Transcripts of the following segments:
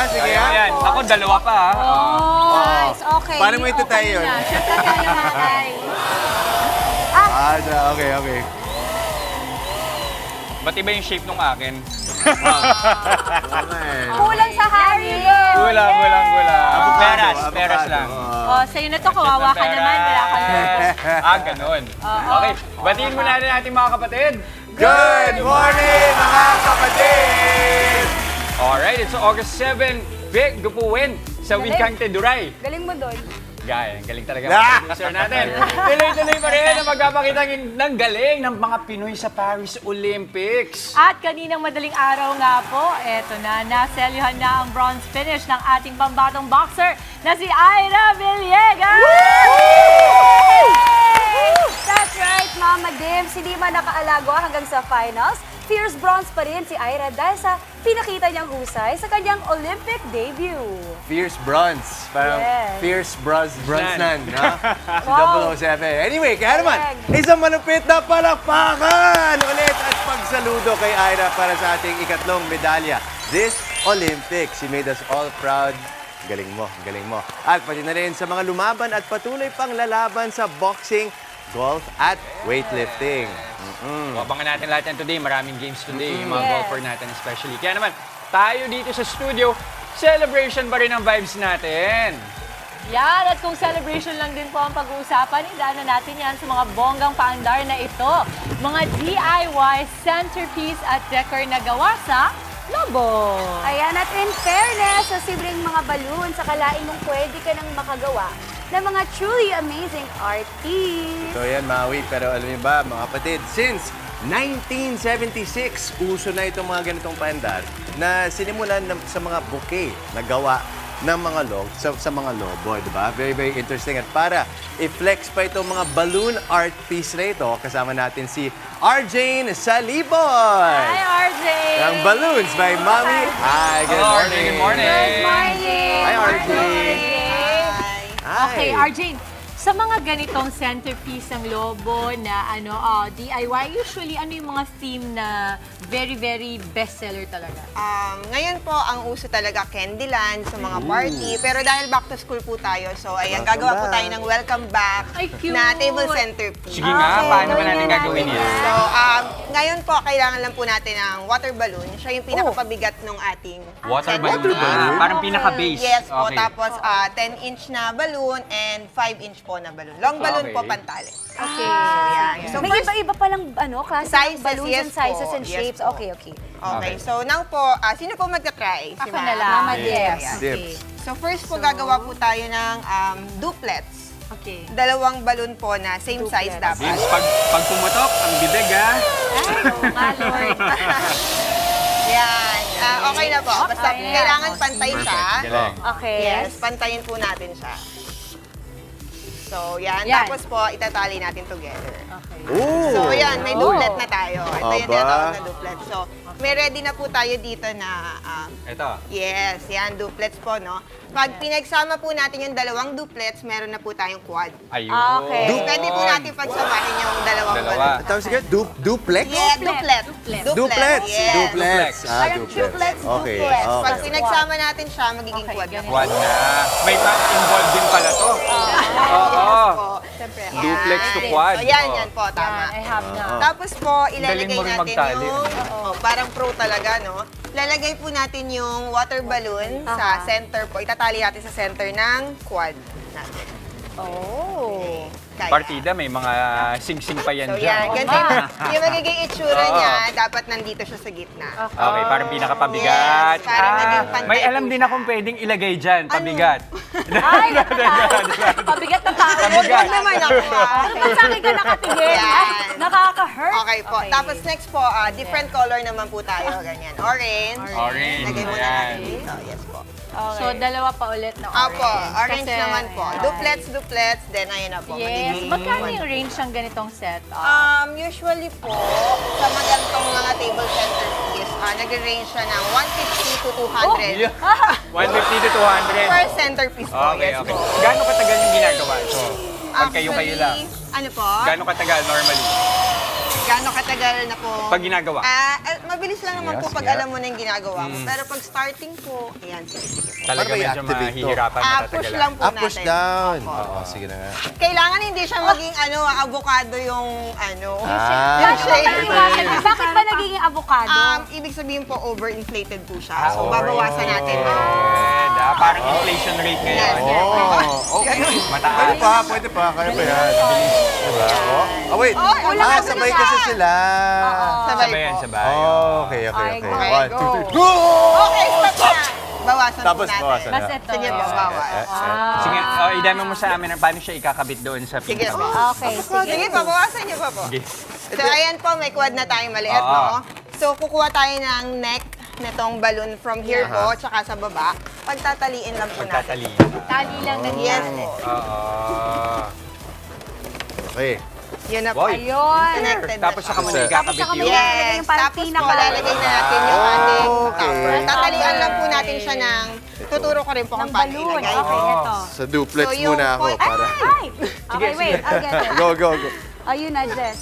Sige Ayan, ha. ayan. Ako, dalawa pa ha. Oh, nice. Okay. Paano mo itatay Okay yun? na. Siyempre tayo matay. Okay. Ba't iba yung shape nung akin? Kulang sa hangin. Kulang. Peras Avocado. lang. Oh, sa'yo na to. Kawawa ka naman. Wala ka na. Ganun. Okay, batiin muna natin ating mga kapatid. Good morning, mga kapatid! Alright, it's August 7. Big Gupuwin sa Wikang Teduray. Galing mo doon. Gaya, galing talaga ang producer natin. Tuloy-tuloy pa rin na magpapakita ng galing ng mga Pinoy sa Paris Olympics. At kaninang madaling araw nga po, eto na, naselyuhan na ang bronze finish ng ating pambatong boxer na si Ira Villegas! That's right, Mama Dims. Hindi man nakaalago hanggang sa finals, fierce bronze pa rin si Ira dahil sa pinakita niyang husay sa kanyang Olympic debut. Fierce bronze. Parang Yes. fierce bronze-nan, no? Si Wow. 007. Anyway, kaya naman, Correct. isang malupit na palakpakan ulit at pagsaludo kay Ira para sa ating ikatlong medalya. This Olympics, she made us all proud. Galing mo. At pati na rin sa mga lumaban at patuloy pang lalaban sa boxing, golf at weightlifting. Abangan natin lahat yan today. Maraming games today. Yung mga Yes. golfer natin especially. Kaya naman, tayo dito sa studio, celebration pa rin ang vibes natin. Yan, at kung celebration lang din po ang pag-uusapan, idaanan natin yan sa mga bonggang paandar na ito. Mga DIY centerpiece at decor na gawa sa Lobo. Ayan, at in fairness, sa simpleng mga balloon, sa kalain mong pwede ka nang makagawa ng mga truly amazing art piece. So yan, Maui. Pero alam niyo ba, mga kapatid, since 1976, uso na itong mga ganitong paandar na sinimulan sa mga bouquet na gawa ng mga sa mga lobo, di ba? Very, very interesting. At para i-flex pa itong mga balloon art piece na ito, kasama natin si Arjane Saliboy. Hi, RJ! Ang Balloons by Mami. Hi, good Hello, morning. Good morning. Good morning! Hi, RJ. Hi. Okay, Arjane, sa mga ganitong centerpiece ng Lobo na DIY, usually ano yung mga theme na very, very bestseller talaga? Ngayon po, ang uso talaga Candyland sa mga party. Pero dahil back to school po tayo, so ayan, gagawa po tayo ng welcome back Ay, cute! na table centerpiece. Sige nga, paano ba natin gagawin yan? So, ngayon po, kailangan lang po natin ng water balloon. Siya yung pinakapabigat ng ating Water centerpiece. balloon. Parang pinaka-base. Yes po, Okay. tapos 10-inch na balloon and 5-inch po na balloon. Long balloon po, Okay. pantali. Okay. Yan. So, May first, iba-iba palang klase Sizes, ng balloons yes and sizes po. and Yes shapes. po. Okay. okay. Okay. So, now po, sino po magka-try? Ako na lang. Mama Dims. Yes. Dips. So, first po, gagawa po tayo ng duplets. Okay. Dalawang balloon po na same size dapat. Vince, pag pumutok, ang bibig ha. Ay, oo nga, Lord. Yan. Okay na po. Basta Okay. kailangan pantay siya. Galing. Okay. Yes, pantayin po natin siya. So, yan. Yan. Tapos po, itatali natin together. Okay. Ooh. So, yan. May duplet na tayo. Ito yung Aba. tinatawag na duplet. So, may ready na po tayo dito na Ito. yes, yan, duplets po, no? Pag pinagsama po natin yung dalawang duplets, meron na po tayong quad. Ayun. Okay. Pwede po natin pagsamahin yung dalawang Dalawa. balloon. Tawag sige, duplex? Yeah, duplet. Duplets. Yes. Duplets. Parang duplets. triplets, Okay. duplets. Okay. Pag pinagsama natin siya, magiging Okay, quad na ganun. po. Quad na. May involved din pala to. Oo. Po. Siyempre. Duplex to Yan. quad. So, yan, Oo. yan po, Yan, tama. I have na. Tapos po, ilalagay Galing mo rin natin magtali. yung, parang pro talaga, no? Lalagay po natin yung water balloon sa center po. Itatali natin sa center ng quad natin. Oh. Kaya. Partida, may mga sing-sing pa yan So, dyan. yan. Ganito yung magiging itsura Oo. niya, dapat nandito siya sa gitna. Okay, parang pinakapabigat. Yes, parang naging pantay May alam po din siya. akong pwedeng ilagay dyan, pabigat. Ay, pabigat na tao. Pabigat. Huwag naman ako, Ano ba sa akin ka nakatigil? Yan. Ay, nakaka-hurt. Okay po. Tapos next po, different color naman po tayo. Ganyan. Orange. Orange. Lagay muna Yan. natin dito. Yes po. So, dalawa pa ulit na orange. Opo, orange Kasi- naman po. Duplets, then ayun na po. Yes. magiging Magkano one. yung range ng ganitong setup? Usually po, sa magantong mga table centerpiece, nag-range siya ng 150 to 200 150 to 200. per centerpiece po. Okay, Yes okay. po. Gaano katagal yung ginagawa ito? Pag kayo-kayo lang. Ano po? Gaano katagal normally? gaano katagal na po. Pag ginagawa. Mabilis lang naman po pag alam mo na yung ginagawa mo. Pero pag starting po, ayan, sige. Talaga Para medyo i-activate to. mahihirapan, Push matatagalan. lang po natin. Push down. Opo. Oo, sige na nga. Kailangan hindi siya maging avocado yung Bakit ba nagiging avocado? Ibig sabihin po, overinflated po siya. So, babawasan natin. Parang inflation rate ngayon. Oh, okay. Mataas. Pwede pa. Kaya pa yan. Diba? Oh, wait. wala ka Sabay na. kasi sila. Sabayan, po. sabayan. Okay. Okay, go. 1, 2, 3, go! Okay, stop na. Bawasan Tapos po natin. bawasan na. Basta ito. Sige po, bawas. Sige, idemo mo sa amin paano siya ikakabit doon sa Sige pinto. po. Okay, Sige po, bawasan niyo pa po. Sige. So, ayan po, may quad na tayong maliit, no? So, kukuha tayo ng neck nitong balloon from here po, tsaka sa baba. Pagtataliin lang po natin. Pagtatali. Tali lang ng Yes tali. po. Okay. Yun na po. Boy. Ayun. Connected Tapos na saka siya. mo na Tapos ikakabit saka mo yun. lalagay Yes. yung parang Tapos po, pinaka- lalagay na natin yung ating Okay. topper. Tatalian lang po natin siya ng, tuturo ko rin po kung Ng paano balloon. ilagay. Okay, ito. Sa duplex So, yung muna ako point- para... Ay! Okay, wait. I'll get it. Go. Ayun na, Jess.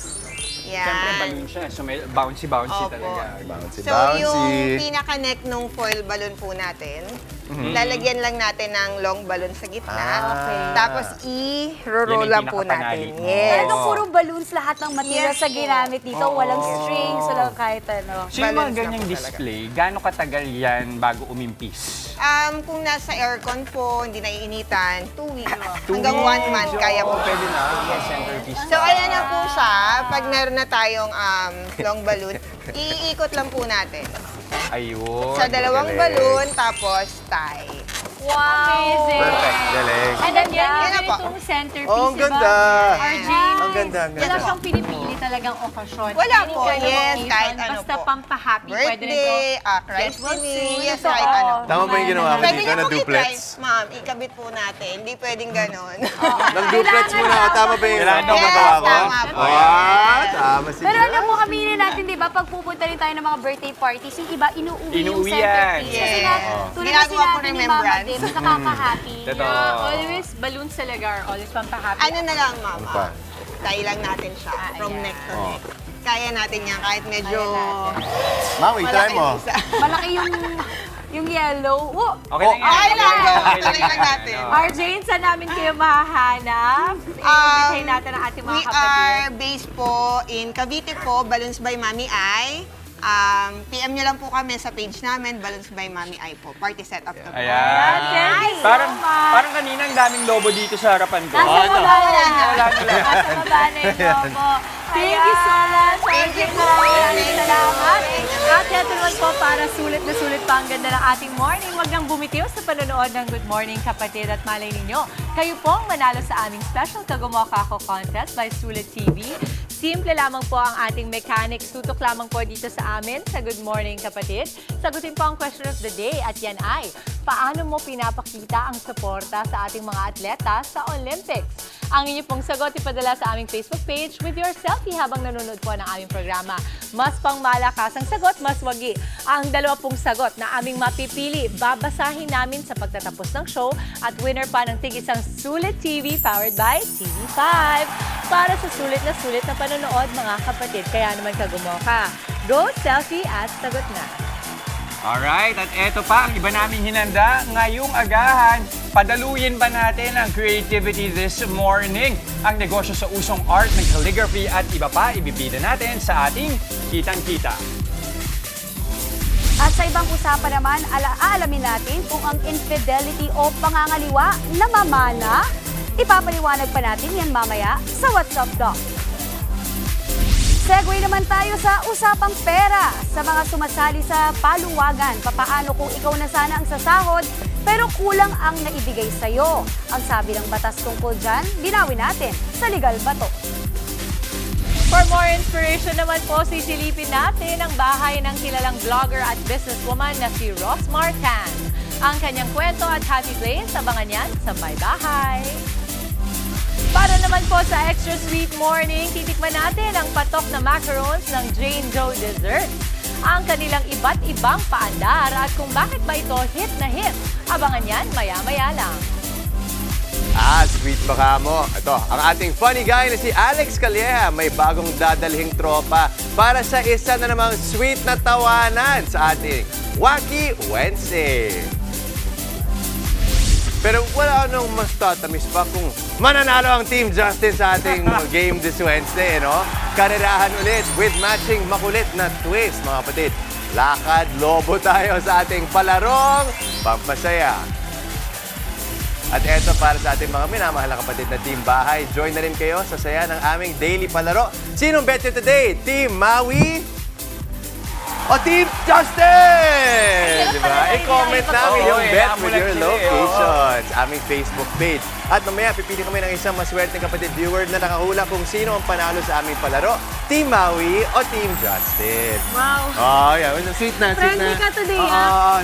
Siyempre, Yan. balloon siya. So, may bouncy-bouncy Opo. talaga. Bouncy. So, yung pinaka-neck nung foil balloon po natin, lalagyan lang natin ng long balloon sa gitna. Okay. Tapos, Yan i-roll yung lang po pinakapanali natin. mo. Yes. Talagang puro balloons lahat ng materials Yes sa po. ginamit dito. Walang strings, walang kahit ano. So, yung mga Balance na ganyang po talaga. display, gaano katagal yan bago umimpis? Kung nasa aircon po, hindi naiinitan, 2 weeks. 2 Hanggang weeks. 1 month, kaya po. Pwede na. Yes, centerpiece. So, ayan na po siya. Pag meron na tayong long balloon, iikot lang po natin. Ayun. Sa dalawang galing. balloon, tapos tie. Wow! Amazing. Perfect. Galing. And then yan, Yan na yung po. itong centerpiece, Oh, ang diba? ganda. RJ, Ang ganda. wala siyang pinipili talagang okasyon. Wala Any po, kind of yes, occasion, kahit ano basta po. pampahappy. Pwede rin to. Birthday, Get Christmas well soon. Eve, yes, Ito, kahit ano. Tama ba yung ginawa mo Pwede dito niyo na pong duplex? i-try, ma'am, ikabit po natin. Hindi pwedeng ganon. Ng duplex muna. Tama ba yung Kailangan daw Yes, magawa ko? tama po. Tama sige. Pero alam mo, aminin natin, di ba, pag pupunta rin tayo ng mga birthday parties, yung iba, inuuwi yung Inuuwi yan. centerpiece. Kasi Yes. nga, tulad na Ginagawa po sinabi ni Mama remembrance. Dim, nakaka-happy. Totoo. Always balloons talaga are always pampahappy. Ano na lang, ma'am? Ano pa? Tie lang natin siya from ayan. neck to neck. Kaya natin yan kahit medyo Maui, try malaki mo. isa. Malaki yung yellow. Oh, Okay lang yan. Okay lang, go. Okay Tuloy lang yan. natin. RJ, saan namin kayo mahahanap? I-invitahin natin ang ating mga We kapatid. are based po in Cavite po, Balloons by Mami Ai. PM nyo lang po kami sa page namin, Balloons by Mami Ai po. Party setup to po. Ayan. Thank you so Parang, much. parang kanina ang daming lobo dito sa harapan ko. nasa baba na. Wala na. Wala na lang. Nasa baba na yung logo. Thank you so much, Thank RJ. you po. Maraming salamat. Thank you. At ito naman po, para sulit na sulit pa ang ganda ng ating morning. Huwag nang bumitiw sa panonood ng Good Morning Kapatid at malay ninyo. Kayo pong manalo sa aming special Kagumoka Ako Contest by Sulit TV. Simple lamang po ang ating mechanics. Tutok lamang po dito sa amin sa Good Morning Kapatid. Sagutin po ang question of the day at yan ay, paano mo pinapakita ang suporta sa ating mga atleta sa Olympics? Ang inyo pong sagot ipadala sa aming Facebook page with your selfie habang nanonood po ng aming programa. Mas pang malakas ang sagot, mas wagi. Ang 20 sagot na aming mapipili, babasahin namin sa pagtatapos ng show at winner pa ng tig-isang Sulit TV powered by TV5. Para sa sulit na panonood, mga kapatid, kaya naman Kagumoka. Go selfie at sagot na. Alright, at eto pa ang iba naming hinanda ngayong agahan. Padaluyin ba natin ang creativity this morning? Ang negosyo sa usong art ng calligraphy at iba pa ibibida natin sa ating Kitang-Kita. At sa ibang usapan naman, aalamin natin kung ang infidelity o pangangaliwa namamana. Ipapaliwanag pa natin yan mamaya sa What's Up Doc. Segue naman tayo sa usapang pera. Sa mga sumasali sa paluwagan, papaano kung ikaw na sana ang sasahod pero kulang ang naibigay sa'yo? Ang sabi ng batas tungkol dyan, linawin natin sa Legal Bato. For more inspiration naman po, sisilipin natin ang bahay ng kilalang vlogger at businesswoman na si Rosmar Tan. Ang kanyang kwento at happy place, abangan yan sa My Bahay. Para naman po sa Extra Sweet Morning, titikman natin ang patok na macarons ng Jane Doe Dessert. Ang kanilang iba't ibang paandar at kung bakit ba ito hit na hit. Abangan yan maya-maya lang. Sa sweet baka mo. Ito, ang ating funny guy na si Alex Calleja may bagong dadalhing tropa para sa isa na namang sweet na tawanan sa ating Wacky Wednesday. Pero wala nang mas tatamis pa kung mananalo ang Team Justin sa ating game this Wednesday, no? Karerahan ulit with matching makulit na twist, mga kapatid. Lakad, lobo tayo sa ating palarong pampasaya. At eto para sa ating mga minamahal na kapatid na Team Bahay, join na rin kayo sa saya ng aming daily palaro. Sinong bet nyo today? Team Maui o Team Justin? Diba? I-comment namin yung bet with your locations. Aming Facebook page. At mamaya, pipili kami ng isang maswerte kapatid viewer na nakahula kung sino ang panalo sa aming palaro. Team Maui o Team Justin? Wow. Oh, yeah. Sweet na, sweet na. Friendly ka today,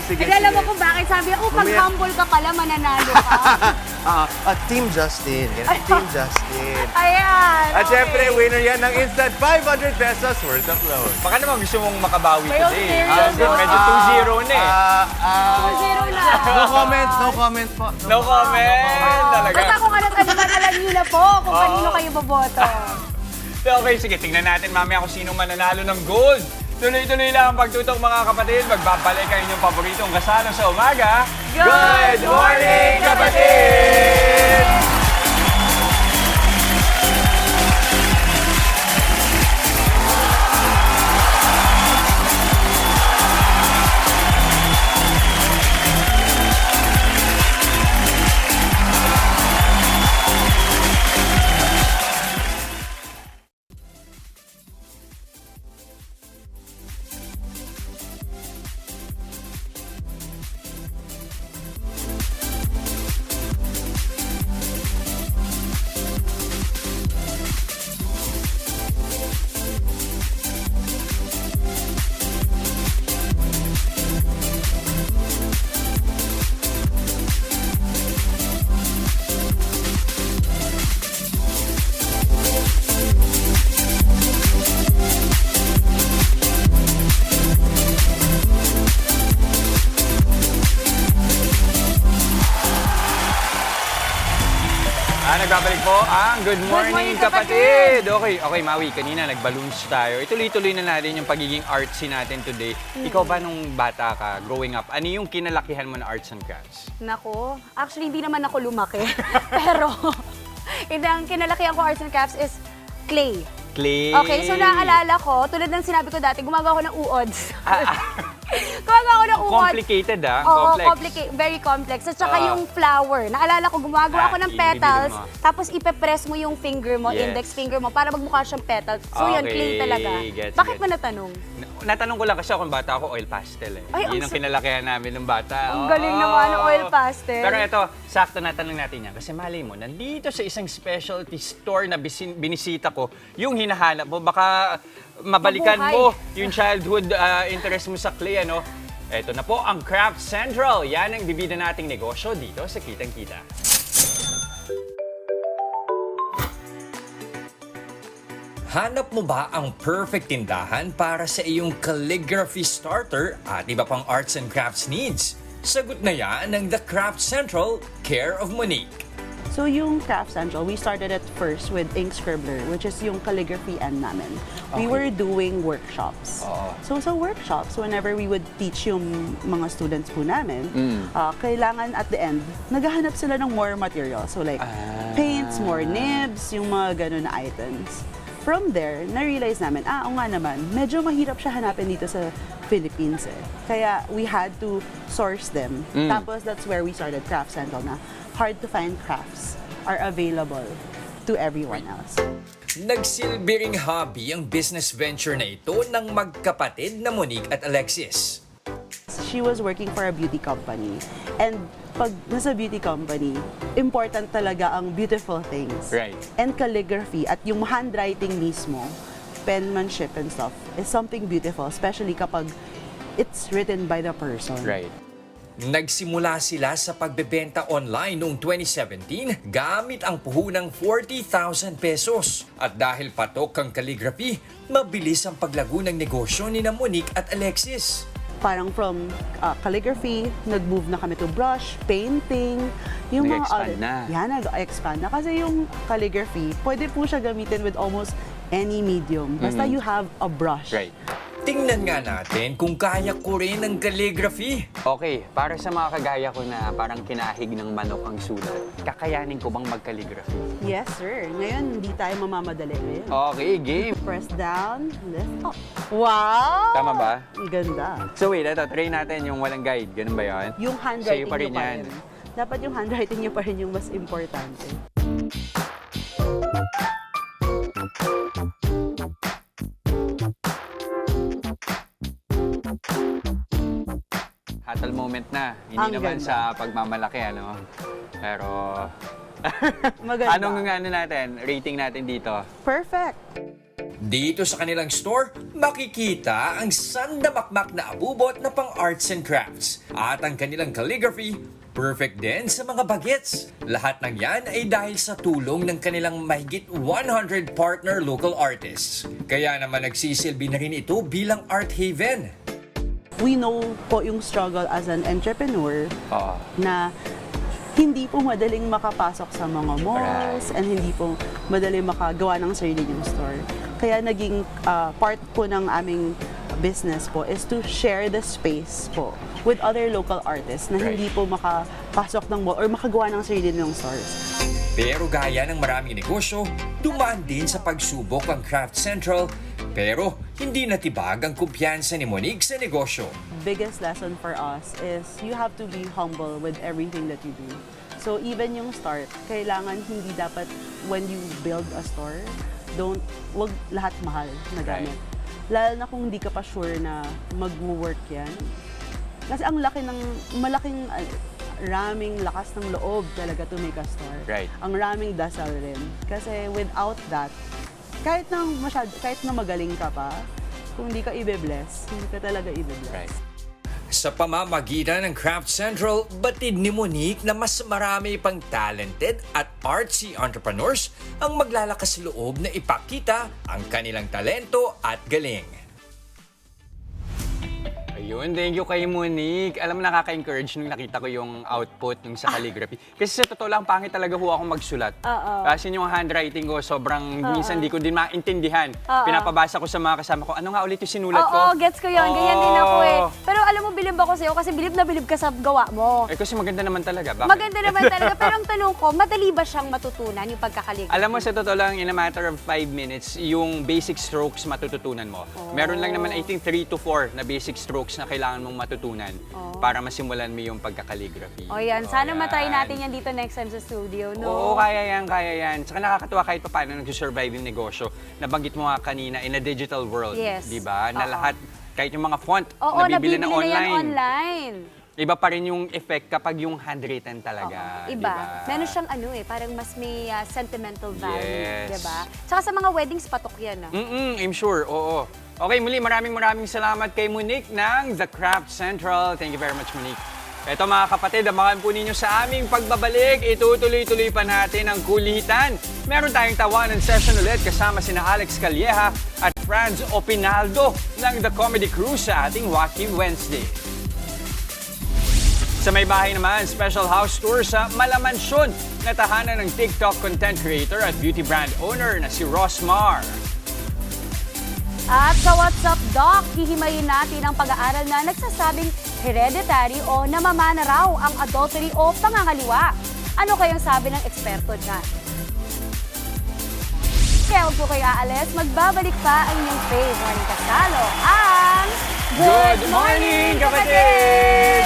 Sige, Sige, alam mo kung bakit sabi, pag Mamaya. humble ka pala, mananalo ka. Team Justin. Ganun, Team Justin. Ayan. At okay. syempre, winner yan ng instant 500 pesos worth of loan. Baka naman gusto mong makabawi May today. ulterior Medyo 2-0 na eh. 2-0 na. No comment, no comment po. No comment! Talaga. Basta kung ano't ano man, alam niyo na po kung kanino kayo boboto. Okay, sige, tingnan natin mamaya kung sino mananalo ng gold. Tuloy-tuloy lang ang pagtutok mga kapatid. Magbabalik ang inyong paboritong kasalo sa umaga. Good morning, kapatid! Nagbabalik po ang Good Morning, kapatid! Okay, Maui, kanina nag-balloons tayo. Ituloy-tuloy na natin yung pagiging artsy natin today. Ikaw ba nung bata ka, growing up, ano yung kinalakihan mo na arts and crafts? Nako, actually hindi naman ako lumaki. Pero, ang kinalakihan ko arts and crafts is clay. Clay! Okay, so naaalala ko, tulad ng sinabi ko dati, gumagawa ako ng uods. Gumagawa ako ng uod. Complicated Oo, complex. very complex. At saka yung flower. Naalala ko, gumagawa ako ng petals, mo. tapos ipe-press mo yung finger mo, Yes. index finger mo, para magmukha siyang petals. So yun, Okay, clay talaga. gets, Bakit gets. mo natanong? Natanong ko lang kasi ako, bata ako, oil pastel eh. Ay, Yun ang kinalakihan namin ng bata. Ang galing naman ng oil pastel. Pero ito, sakto natanong natin yan. Kasi malay mo, nandito sa isang specialty store na binisita ko, yung hinahanap mo, baka mabalikan mo yung childhood interest mo sa clay, ano? Ito na po ang Craft Central. Yan ang bibida nating negosyo dito sa Kitang Kita. Hanap mo ba ang perfect tindahan para sa iyong calligraphy starter at iba pang arts and crafts needs? Sagot na yan ng The Craft Central, care of Monique. So yung Craft Central, we started at first with Ink Scribbler, which is yung calligraphy end namin. We were doing workshops. So sa workshops, whenever we would teach yung mga students po namin, kailangan at the end, naghahanap sila ng more material. So like paints, more nibs, yung mga ganun na items. From there, na-realize namin, oo nga naman, medyo mahirap siya hanapin dito sa Philippines eh. Kaya we had to source them. Tapos that's where we started Craft Central na hard-to-find crafts are available to everyone else. Nagsilbi ring hobby ang business venture na ito ng magkapatid na Monique at Alexis. She was working for a beauty company. And pag nasa beauty company, important talaga ang beautiful things. Right. And calligraphy at yung handwriting mismo, penmanship and stuff, is something beautiful, especially kapag it's written by the person. Right. Nagsimula sila sa pagbebenta online noong 2017 gamit ang puhunang 40,000 pesos. At dahil patok ang calligraphy, mabilis ang paglago ng negosyo ni Monique at Alexis. parang from calligraphy, nag-move na kami to brush, painting, yung Nag-expand na. Yan, nag-expand na. Kasi yung calligraphy, pwede po siya gamitin with almost any medium. Basta you have a brush. Right. Tingnan nga natin kung kaya ko rin ng calligraphy. Okay, para sa mga kagaya ko na parang kinahig ng manok ang sulat, kakayanin ko bang mag-calligraphy? Yes, sir. Ngayon, hindi tayo mamamadali. Ngayon. Okay, game. Press down, lift up. Wow! Tama ba? Ang ganda. So wait, ito, try natin yung walang guide. Ganun ba yun? Yung handwriting Sa'yo pa rin nyo pa yan. rin. Dapat yung handwriting nyo pa rin yung mas importante. Hatal moment na. Hindi Ang naman ganda. sa pagmamalaki, ano? Pero, Maganda. anong natin, rating natin dito? Perfect. Dito sa kanilang store, makikita ang sandamakmak na abubot na pang arts and crafts. At ang kanilang calligraphy, perfect din sa mga bagets. Lahat ng yan ay dahil sa tulong ng kanilang mahigit 100 partner local artists. Kaya naman nagsisilbi na rin ito bilang art haven. We know po yung struggle as an entrepreneur Oo. na hindi po madaling makapasok sa mga malls and hindi po madaling makagawa ng sarili yung store. Kaya naging part po ng aming business po is to share the space po with other local artists na Right. hindi po makapasok ng mall or makagawa ng sarili ng stores. Pero gaya ng maraming negosyo, dumaan din sa pagsubok ang Craft Central. Pero hindi natibag ang kumpiyansa ni Monique sa negosyo. Biggest lesson for us is you have to be humble with everything that you do. So even yung start, kailangan hindi dapat when you build a store, wag lahat mahal na gamit. Lalo na kung hindi ka pa sure na mag-work yan. Kasi ang malaking raming lakas ng loob talaga to make a store. Right. Ang raming dasal rin. Kasi without that, kahit na magaling ka pa, kung hindi ka ibe-bless, hindi ka talaga ibe-bless. Right. Sa pamamagitan ng Craft Central, batid ni Monique na mas marami pang talented at artsy entrepreneurs ang maglalakas loob na ipakita ang kanilang talento at galing. Ayun, thank you kay Monique. Alam mo, nakaka-encourage nung nakita ko yung output nung sa calligraphy. Kasi sa totoo lang, pangit talaga ho ako magsulat. Kasi yung handwriting ko, sobrang minsan di ko din maintindihan. Pinapabasa ko sa mga kasama ko, ano nga ulit yung sinulat ko? Oo, gets ko yun. Ganyan din ako eh. Pero alam mo, bilib ako sa'yo kasi bilib na bilib ka sa gawa mo. Eh kasi maganda naman talaga. Bakit? Maganda naman talaga. Pero ang tanong ko, madali ba siyang matutunan yung pagkakaligay? Alam mo, sa totoo lang, in a matter of 5 minutes, yung basic strokes matututunan mo. Meron lang naman, I think, 3 to 4 na basic strokes na kailangan mong matutunan para masimulan mo yung pagkakaligraphy. O yan, sana yan. matry natin yan dito next time sa studio, no? Oo, kaya yan, kaya yan. Saka nakakatuwa kahit pa paano nag-survive yung negosyo. Nabanggit mo nga kanina, in a digital world. Yes. Di ba? Na Oo. lahat, kahit yung mga font, Oo, nabibili na na yan online. online. Iba pa rin yung effect kapag yung handwritten talaga. Iba. Diba? Meron siyang parang mas may sentimental value, Yes. di ba? Tsaka sa mga weddings, patok yan, ah. I'm sure, oo. Okay, muli, maraming salamat kay Monique ng The Craft Central. Thank you very much, Monique. Ito mga kapatid, abangan po ninyo sa aming pagbabalik. Itutuloy-tuloy pa natin ang kulitan. Meron tayong tawanan session ulit kasama sina Alex Calleja at Franz Opinaldo ng The Comedy Crew sa ating Wacky Wednesday. Sa may bahay naman, special house tour sa Malamansyon na tahanan ng TikTok content creator at beauty brand owner na si Rosmar. At sa What's Up, Doc, hihimayin natin ang pag-aaral na nagsasabing hereditary o namamana raw ang adultery o pangangaliwa. Ano kayang sabi ng eksperto dyan? Kaya huwag po kayo aalis, magbabalik pa ang inyong favorite kasalo, ang Good morning, kapatid!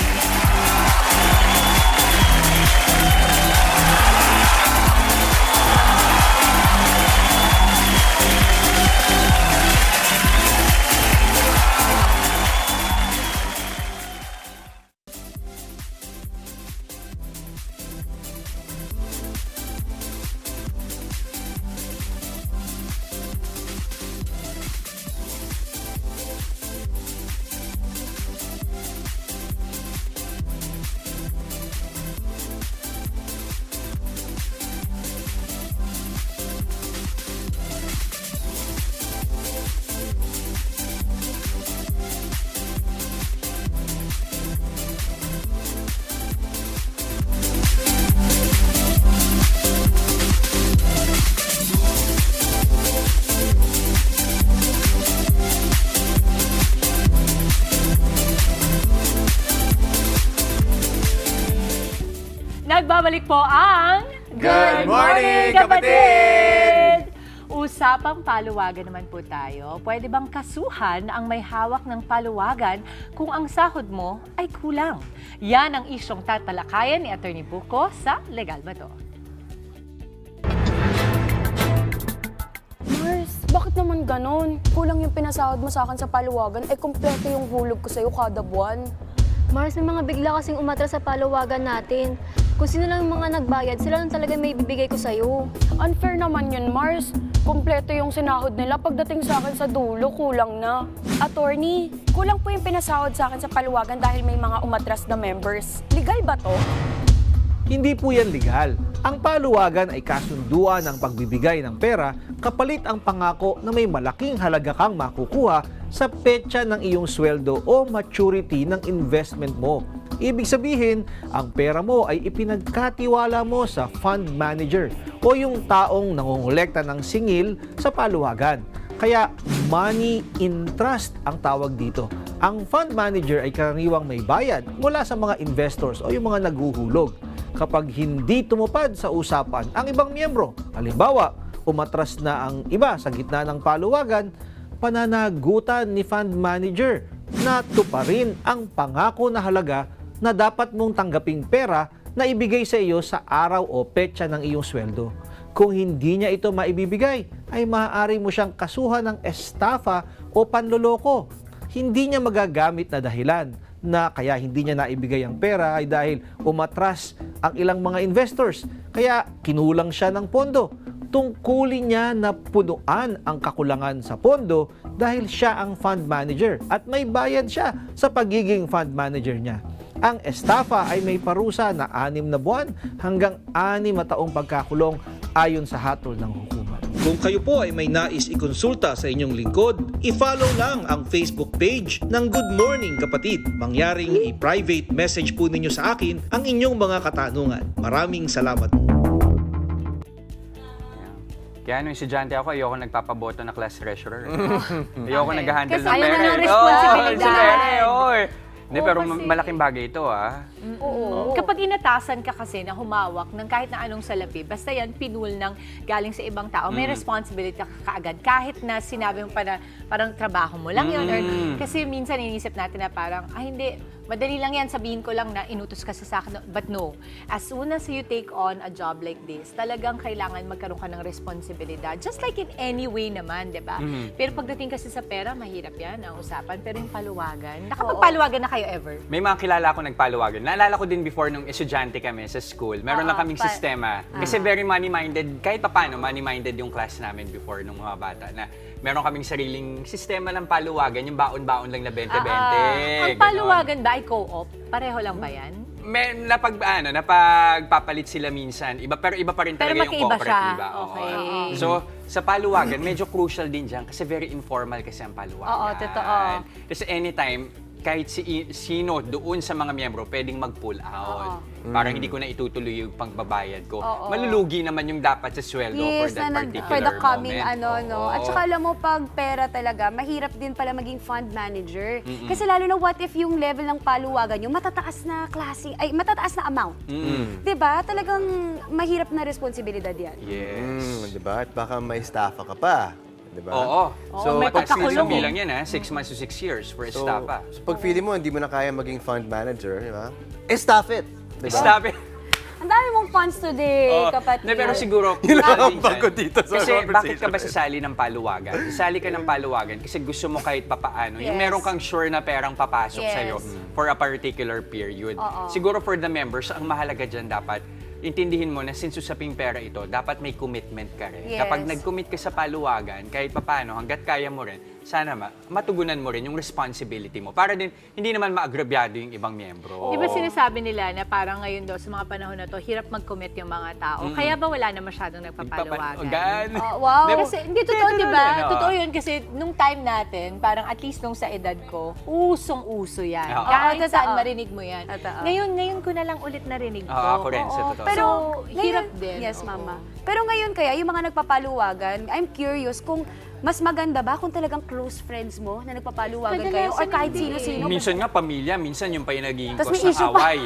Bumalik po ang Good Morning, Kapatid! Usapang paluwagan naman po tayo. Pwede bang kasuhan ang may hawak ng paluwagan kung ang sahod mo ay kulang? Yan ang isyong tatalakayan ni Atty. Buko sa Legal Ba To? Mars, bakit naman ganon? Kulang yung pinasahod mo sa akin sa paluwagan, kumpleto yung hulog ko sa'yo kada buwan. Mars, may mga bigla kasing umatras sa paluwagan natin. Kung sino lang yung mga nagbayad, sila lang talaga may bibigay ko sa'yo. Unfair naman yun, Mars. Kumpleto yung sinahod nila. Pagdating sa akin sa dulo, kulang na. Attorney, kulang po yung pinasahod sa akin sa paluwagan dahil may mga umatras na members. Legal ba to? Hindi po yan legal. Ang paluwagan ay kasunduan ng pagbibigay ng pera kapalit ang pangako na may malaking halaga kang makukuha sa petsa ng iyong sweldo o maturity ng investment mo. Ibig sabihin, ang pera mo ay ipinagkatiwala mo sa fund manager o yung taong nangongolekta ng singil sa paluwagan. Kaya money in trust ang tawag dito. Ang fund manager ay karaniwang may bayad mula sa mga investors o yung mga naghuhulog. Kapag hindi tumupad sa usapan ang ibang miyembro, halimbawa, umatras na ang iba sa gitna ng paluwagan, pananagutan ni fund manager na tuparin ang pangako na halaga na dapat mong tanggaping pera na ibigay sa iyo sa araw o petsa ng iyong sweldo. Kung hindi niya ito maibibigay, ay maaari mo siyang kasuhan ng estafa o panloloko. Hindi niya magagamit na dahilan na kaya hindi niya naibigay ang pera ay dahil umatras ang ilang mga investors. Kaya kinulang siya ng pondo. Tungkulin niya na punuan ang kakulangan sa pondo dahil siya ang fund manager at may bayad siya sa pagiging fund manager niya. Ang estafa ay may parusa na 6 na buwan hanggang 6 na taong pagkakulong ayon sa hatol ng hukuman. Kung kayo po ay may nais ikonsulta sa inyong lingkod, i-follow lang ang Facebook page ng Good Morning Kapatid. Mangyaring i-private message po ninyo sa akin ang inyong mga katanungan. Maraming salamat. Kaya nung estudyante ako, ayoko nagpapaboto na class treasurer. Ayoko nag-handle Kasi ng ayaw pera. na ng responsibilidad. Hindi, pero malaking bagay ito, ah. Oo. Kapag inatasan ka kasi na humawak ng kahit na anong salapi, basta yan pinul ng galing sa ibang tao, may responsibility ka kaagad. Kahit na sinabi mo pa na parang trabaho mo lang yun. Or, kasi minsan inisip natin na parang, hindi, madali lang yan, sabihin ko lang na inutos ka sa akin. But no, as soon as you take on a job like this, talagang kailangan magkaroon ka ng responsibilidad. Just like in any way naman, di ba? Pero pagdating kasi sa pera, mahirap yan ang usapan. Pero yung paluwagan, nakapagpaluwagan na kayo ever? May mga kilala ko nagpaluwagan. Naalala ko din before nung estudyante kami sa school, meron lang kaming sistema. Kasi very money-minded, kahit paano money-minded yung class namin before nung mga bata na meron kaming sariling sistema ng paluwagan, yung baon-baon lang na 20-20. Ang paluwagan ba ay co-op? Pareho lang ba yan? May napagpapalit sila minsan. Pero iba pa rin Pero talaga yung magkaiba cooperative. siya. Oo. Okay. So, sa paluwagan, medyo crucial din dyan kasi very informal kasi ang paluwagan. Oo, totoo. Kasi anytime, kahit sino doon sa mga miyembro pwedeng mag-pull out. Parang hindi ko na itutuloy yung pagbabayad ko. Malulugi naman yung dapat sa sweldo for that particular for the coming moment. At saka alam mo, pag pera talaga, mahirap din pala maging fund manager. Kasi lalo na what if yung level ng paluwagan yung matataas na klase, ay matataas na amount. 'Di ba? Talagang mahirap na responsibilidad yan. Yes. Diba? At baka may estafa ka pa. Diba? Oo. So, may pagkakulong pagkakulong. bilang yan, 6 months to 6 years for estafa. So pag feeling mo, hindi mo na kaya maging fund manager, di ba? Staff it. Diba? Stop it! Ang dami mong funds today, kapatid. Pero siguro, Yun lang ang minsan, bago dito sa kasi conversation bakit ka ba na ito? sasali ng paluwagan? Sasali ka ng paluwagan kasi gusto mo kahit papaano. Yung Yes. meron kang sure na perang papasok Yes. sa'yo for a particular period. Siguro for the members, ang mahalaga dyan dapat, intindihin mo na since usaping pera ito, dapat may commitment ka rin. Yes. Kapag nag-commit ka sa paluwagan, kahit papaano, hanggat kaya mo rin, sana matugunan mo rin yung responsibility mo. Para din, hindi naman maagrabyado yung ibang miyembro. Di ba sinasabi nila na parang ngayon daw, sa mga panahon na to, hirap mag-commit yung mga tao. Kaya ba wala na masyadong nagpapaluwagan? Wow. Kasi, hindi totoo, di ba? Ano? Totoo yun kasi nung time natin, parang at least nung sa edad ko, usong-uso yan. Oo. Kahit Oo, saan totoo. marinig mo yan. Totoo. Ngayon ko na lang ulit narinig ko. Ako rin, sa totoo. Pero hirap ngayon- din. Yes, Oo. Mama. Pero ngayon kaya, yung mga nagpapaluwagan, I'm curious kung Mas maganda ba kung talagang close friends mo na nagpapaluwagan kayo or kahit sino-sino? Minsan nga pamilya, minsan yung pa yung nagiging Tas cause may ng issue pa. away.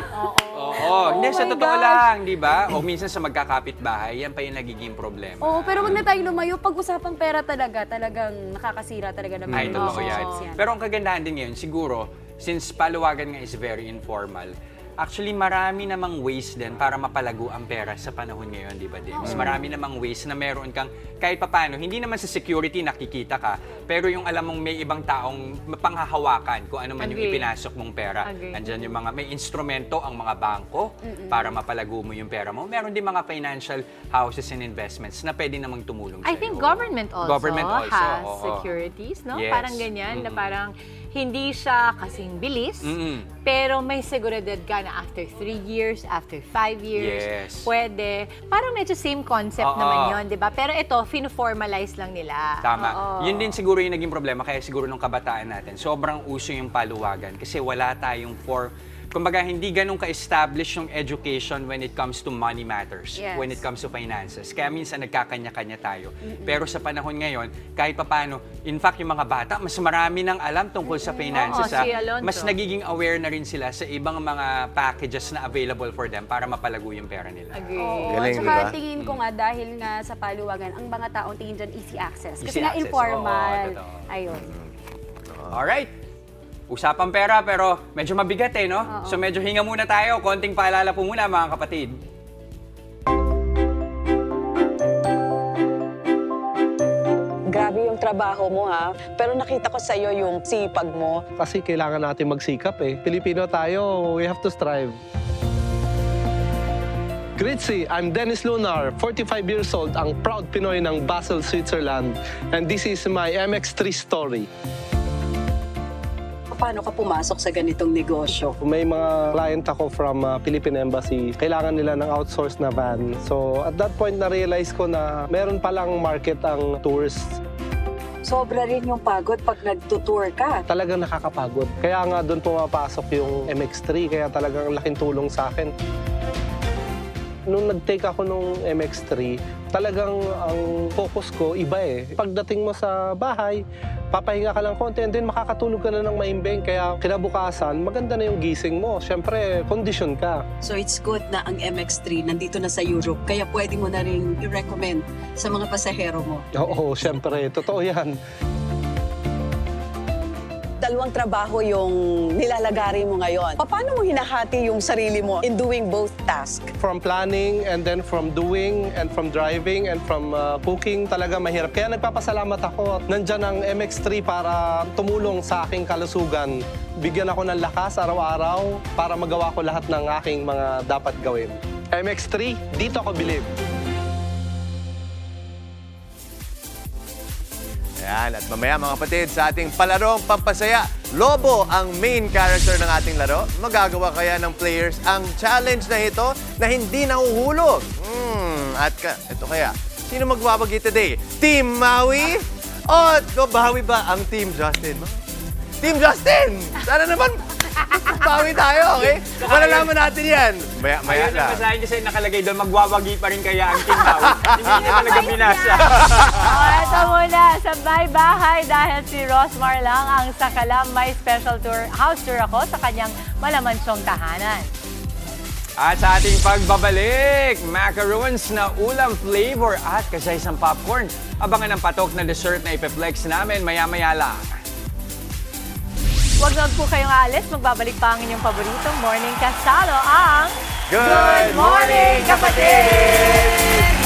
Oo. Hindi, sa my totoo gosh. lang, di ba? O minsan sa magkakapit-bahay, yan pa yung nagiging problema. Oo, pero wag na tayo lumayo. Pag-usapang pera talagang nakakasira talaga ng Ay, totoo yan. relationships yan. Pero ang kagandahan din ngayon, siguro, since paluwagan nga is very informal, actually, marami namang ways din para mapalago ang pera sa panahon ngayon, di ba, Dims? Marami namang ways na meron kang, kahit papano, hindi naman sa security nakikita ka, pero yung alam mong may ibang taong panghahawakan kung ano man yung Agree. ipinasok mong pera. Agree. Andyan yung mga, may instrumento ang mga bangko para mapalago mo yung pera mo. Meron din mga financial houses and investments na pwede namang tumulong I sa'yo. think government also, has oo. securities, no? Yes. Parang ganyan, na parang hindi siya kasing bilis, pero may seguridad ka na after 3 years, after 5 years, Yes. pwede. Parang medyo same concept Oo. naman yun, di ba? Pero ito, fino-formalize lang nila. Tama. Yun din siguro yung naging problema, kaya siguro nung kabataan natin, sobrang uso yung paluwagan kasi wala tayong kumbaga, hindi ganun ka-establish yung education when it comes to money matters, Yes. when it comes to finances. Kaya minsan nagkakanya-kanya tayo. Pero sa panahon ngayon, kahit papano, in fact, yung mga bata, mas marami nang alam tungkol sa finances. Oo, si Alonzo. Mas nagiging aware na rin sila sa ibang mga packages na available for them para mapalago yung pera nila. Agree. Oo, Galing, at saka diba? tingin ko nga dahil nga sa paluwagan, ang mga taong tingin dyan easy access. Kasi Easy nga access, informal. oo, totoo. Ayun. Alright. Usapang pera pero medyo mabigat no? So medyo hinga muna tayo. Konting paalala po muna mga kapatid. Grabe yung trabaho mo ha, pero nakita ko sa iyo yung sipag mo. Kasi kailangan natin magsikap eh. Pilipino tayo, we have to strive. Gritzy, I'm Dennis Lunar, 45 years old, ang proud Pinoy ng Basel, Switzerland. And this is my MX3 story. Paano ka pumasok sa ganitong negosyo? May mga client ako from Philippine Embassy. Kailangan nila ng outsourced na van. So at that point, na-realize ko na meron palang market ang tourists. Sobra rin yung pagod pag nagtutour ka. Talagang nakakapagod. Kaya nga doon pumapasok yung MX3, kaya talagang laking tulong sa akin. Nung nag-take ako nung MX3, talagang ang focus ko iba eh. Pagdating mo sa bahay, papahinga ka lang konti and then makakatulog ka na ng maimbing. Kaya kinabukasan, maganda na yung gising mo. Siyempre, kondisyon ka. So it's good na ang MX3 nandito na sa Europe, kaya pwede mo na rin i-recommend sa mga pasahero mo. Oo, siyempre. Totoo yan. Dalawang trabaho yung nilalagari mo ngayon. Paano mo hinahati yung sarili mo in doing both tasks? From planning and then from doing and from driving and from cooking, talaga mahirap. Kaya nagpapasalamat ako. Nandyan ang MX3 para tumulong sa aking kalusugan. Bigyan ako ng lakas araw-araw para magawa ko lahat ng aking mga dapat gawin. MX3, dito ako believe. Ayan, at mamaya mga kapatid, sa ating palarong pampasaya, Lobo ang main character ng ating laro. Magagawa kaya ng players ang challenge na ito na hindi nahuhulog? Ito kaya, sino magbabagi today? Team Maui? O bawi ba ang Team Justin? Team Justin! Sana naman bawi tayo, okay? Malalaman natin yan. Maya Ayun na. ang masahin kasi nakalagay doon, magwawagi pa rin kaya ang Team Maui. Hindi niya talaga binasa. Ito muna, sabay bahay dahil si Rosmar lang ang sakalam. May special tour, house tour ako sa kanyang malamansyong tahanan. At sa ating pagbabalik, macaroons na ulam flavor at kasaysang popcorn. Abangan ang patok na dessert na ipeplex namin maya-maya lang. Huwag na po kayong aalis, magbabalik pa ang inyong paboritong morning kasalo ang Good morning, kapatid!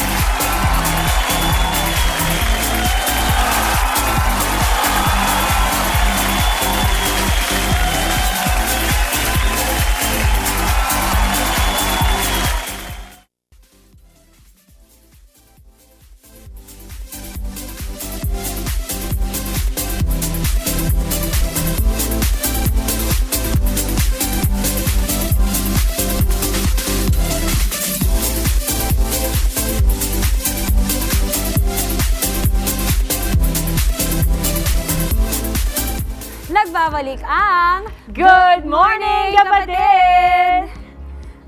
Nagbabalik ang Good Morning, kapatid!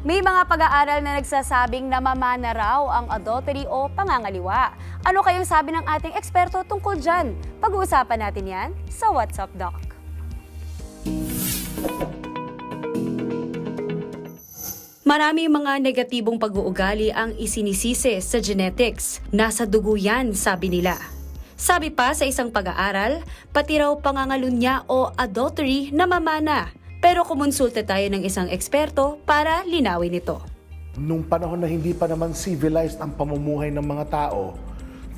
May mga pag-aaral na nagsasabing namamana raw ang adultery o pangangaliwa. Ano kayong sabi ng ating eksperto tungkol dyan? Pag-uusapan natin yan sa What's Up, Doc. Maraming mga negatibong pag-uugali ang isinisisi sa genetics. Nasa dugo yan, sabi nila. Sabi pa sa isang pag-aaral, pati raw pangangalunya o adultery namamana. Pero kumonsulta tayo ng isang eksperto para linawin ito. Nung panahon na hindi pa naman civilized ang pamumuhay ng mga tao,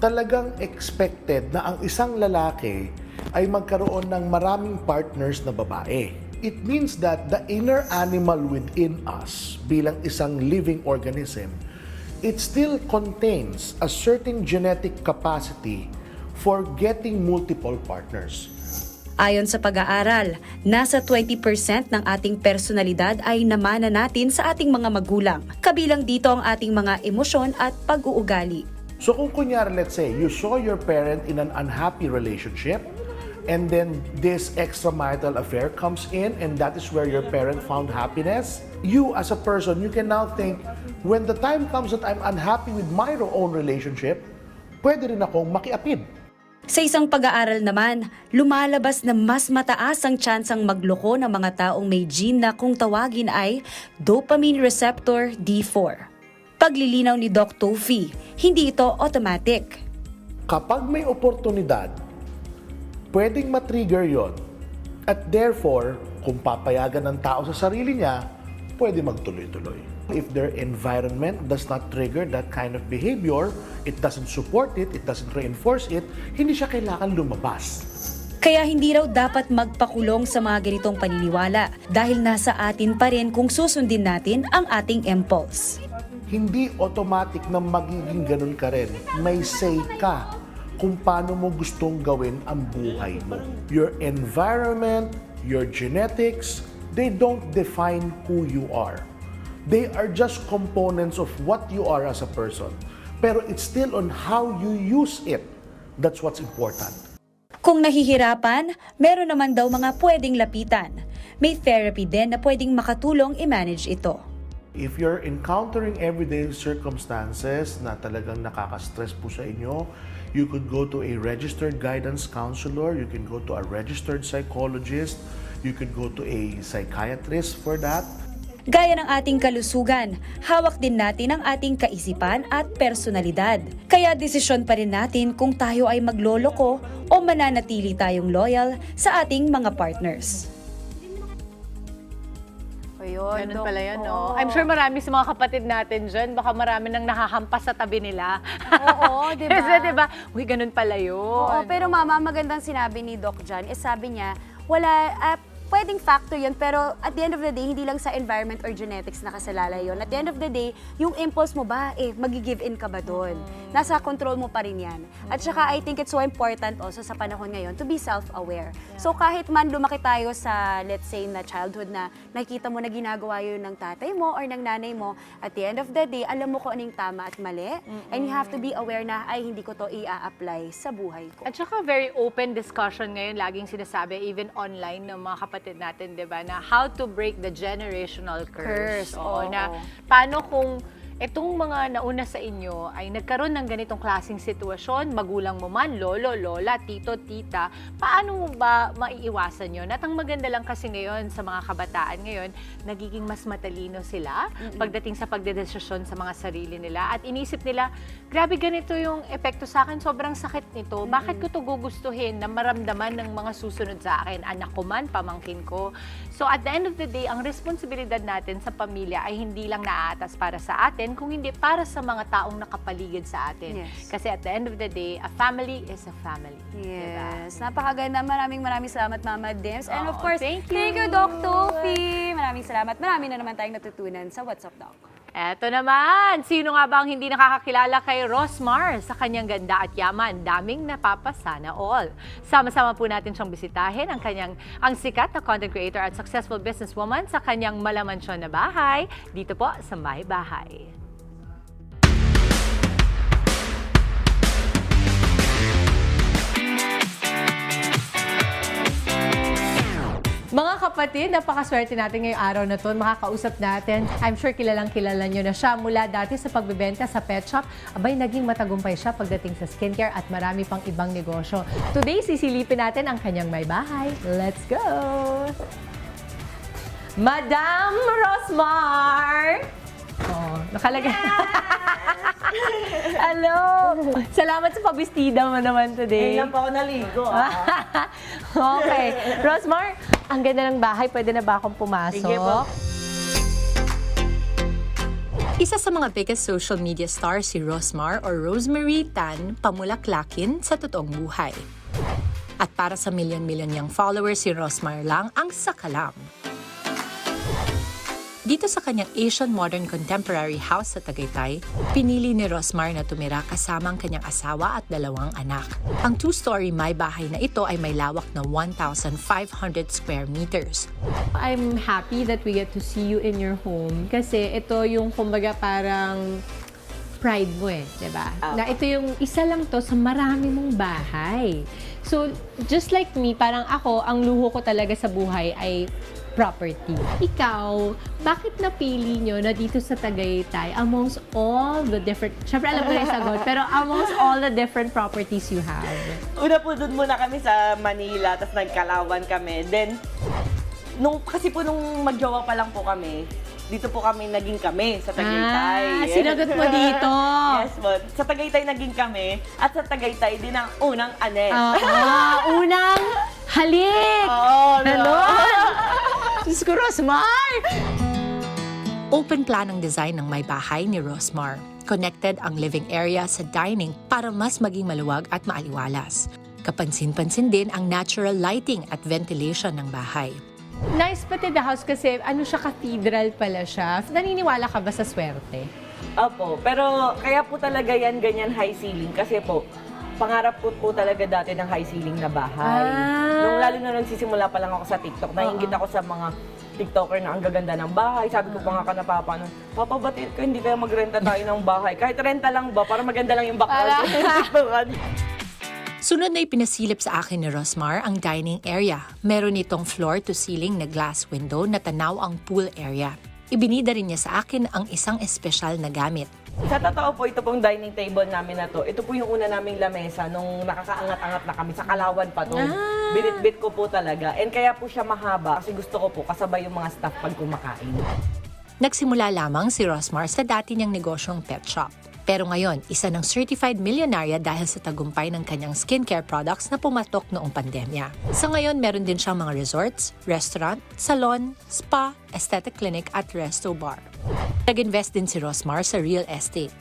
talagang expected na ang isang lalaki ay magkaroon ng maraming partners na babae. It means that the inner animal within us, bilang isang living organism, it still contains a certain genetic capacity for getting multiple partners. Ayon sa pag-aaral, nasa 20% ng ating personalidad ay namana natin sa ating mga magulang. Kabilang dito ang ating mga emosyon at pag-uugali. So kung kunyari, let's say, you saw your parent in an unhappy relationship, and then this extramarital affair comes in, and that is where your parent found happiness, you as a person, you can now think, when the time comes that I'm unhappy with my own relationship, pwede rin akong makiapid. Sa isang pag-aaral naman, lumalabas na mas mataas ang tsansang magloko ng mga taong may gene na kung tawagin ay dopamine receptor D4. Paglilinaw ni Doc Tofi, hindi ito automatic. Kapag may oportunidad, pwedeng matrigger yon. At therefore, kung papayagan ng tao sa sarili niya, pwede magtuloy-tuloy. If their environment does not trigger that kind of behavior, it doesn't support it doesn't reinforce it, hindi siya kailangan lumabas. Kaya hindi raw dapat magpakulong sa mga ganitong paniniwala dahil nasa atin pa rin kung susundin natin ang ating impulse. Hindi automatic na magiging ganun ka rin. May say ka kung paano mo gustong gawin ang buhay mo. Your environment, your genetics, they don't define who you are. They are just components of what you are as a person. Pero it's still on how you use it. That's what's important. Kung nahihirapan, meron naman daw mga pwedeng lapitan. May therapy din na pwedeng makatulong i-manage ito. If you're encountering everyday circumstances na talagang nakaka-stress po sa inyo, you could go to a registered guidance counselor, you can go to a registered psychologist, you could go to a psychiatrist for that. Gaya ng ating kalusugan, hawak din natin ang ating kaisipan at personalidad. Kaya desisyon pa rin natin kung tayo ay magloloko o mananatili tayong loyal sa ating mga partners. Ayun, ganun pala yun, no? I'm sure marami sa mga kapatid natin dyan, baka marami nang nakahampas sa tabi nila. Oo, di ba? Kasi, di ba? Uy, ganun pala yun. Oo, pero mama, magandang sinabi ni Doc dyan, sabi niya, wala, pwedeng factor yun, pero at the end of the day, hindi lang sa environment or genetics nakasalala yun. At the end of the day, yung impulse mo ba, mag-give in ka ba doon? Nasa control mo pa rin yan. At saka, I think it's so important also sa panahon ngayon to be self-aware. So kahit man lumaki tayo sa, let's say, na childhood na nakikita mo na ginagawa yun ng tatay mo or ng nanay mo, at the end of the day, alam mo kung anong tama at mali. And you have to be aware na, ay, hindi ko to i-a-apply sa buhay ko. At saka very open discussion ngayon, laging sinasabi, even online, ng mga kapatid natin, di ba, na how to break the generational curse. Oo, na paano kung itong mga nauna sa inyo ay nagkaroon ng ganitong klaseng sitwasyon, magulang mo man, lolo, lola, tito, tita, paano mo ba maiiwasan yun? At ang maganda lang kasi ngayon sa mga kabataan ngayon, nagiging mas matalino sila pagdating sa pagdedesisyon sa mga sarili nila. At inisip nila, grabe ganito yung epekto sa akin, sobrang sakit nito. Bakit ko to gugustuhin na maramdaman ng mga susunod sa akin? Anak ko man, pamangkin ko. So at the end of the day, ang responsibilidad natin sa pamilya ay hindi lang naaatas para sa atin, kung hindi para sa mga taong nakapaligid sa atin. Yes. Kasi at the end of the day, a family is a family. Yes. Diba? Napakaganda. Maraming salamat, Mama Dims. And of course, thank you, Doc Tofi. Maraming salamat. Marami na naman tayong natutunan sa What's Up, Doc. Eto naman, sino nga ba ang hindi nakakakilala kay Rosmar sa kanyang ganda at yaman? Daming napapasana all. Sama-sama po natin siyang bisitahin ang sikat na content creator at successful businesswoman sa kanyang malamansyon na bahay dito po sa My Bahay. Mga kapatid, napakaswerte natin ngayong araw na to. Makakausap natin. I'm sure kilalang-kilala nyo na siya. Mula dati sa pagbebenta sa pet shop, abay naging matagumpay siya pagdating sa skincare at marami pang ibang negosyo. Today, sisilipin natin ang kanyang may bahay. Let's go! Madam Rosmar! Oh, nakalagay. Hello! Salamat sa pabistida mo naman today. Ngayon po ako naligo. Okay. Rosmar, ang ganda ng bahay. Pwede na ba akong pumasok? Sige po. Isa sa mga biggest social media stars si Rosmar or Rosemary Tan pamulaklakin sa totoong buhay. At para sa milyon-milyon niyang followers, si Rosmar lang ang sakalam. Dito sa kanyang Asian Modern Contemporary House sa Tagaytay, pinili ni Rosmar na tumira kasama ang kanyang asawa at 2 anak. Ang 2-story may bahay na ito ay may lawak na 1,500 square meters. I'm happy that we get to see you in your home kasi ito yung kumbaga parang pride mo diba? Na ito yung isa lang to sa marami mong bahay. So, just like me, parang ako, ang luho ko talaga sa buhay ay property. Ikaw, bakit napili nyo na dito sa Tagaytay amongst all the different, syempre alam ko na yung sagot, pero amongst all the different properties you have? Una po, doon muna kami sa Manila, tapos nagkalawan kami. Then, kasi po nung magjowa pa lang po kami, dito po kami naging sa Tagaytay. Sinagot mo dito. Yes po. Sa Tagaytay naging kami, at sa Tagaytay din ang unang anek. Unang halik! Hello! Diyos ko, Rosmar! Open plan ang design ng may bahay ni Rosmar. Connected ang living area sa dining para mas maging maluwag at maaliwalas. Kapansin-pansin din ang natural lighting at ventilation ng bahay. Nice pati the house kasi cathedral pala siya. Naniniwala ka ba sa swerte? Opo, pero kaya po talaga yan ganyan high ceiling kasi po, pangarap ko po talaga dati ng high ceiling na bahay. Lalo na nung sisimula pa lang ako sa TikTok, nainggit ako sa mga TikToker na ang gaganda ng bahay. Sabi ko pa nga kanapapano, Papa, ba't hindi kaya magrenta tayo ng bahay? Kahit renta lang ba, para maganda lang yung background. Sunod na ipinasilip sa akin ni Rosmar ang dining area. Meron itong floor-to-ceiling na glass window na tanaw ang pool area. Ibinida rin niya sa akin ang isang espesyal na gamit. Sa totoo po, ito pong dining table namin na to, ito po yung una naming lamesa nung nakakaangat-angat na kami sa Kalawan pa to. Binit-bit ko po talaga. And kaya po siya mahaba kasi gusto ko po kasabay yung mga staff pag kumakain. Nagsimula lamang si Rosmar sa dati niyang negosyong pet shop. Pero ngayon, isa ng certified millionaire dahil sa tagumpay ng kanyang skincare products na pumatok noong pandemya. Sa ngayon, meron din siyang mga resorts, restaurant, salon, spa, aesthetic clinic at resto bar. Nag-invest din si Rosmar sa real estate.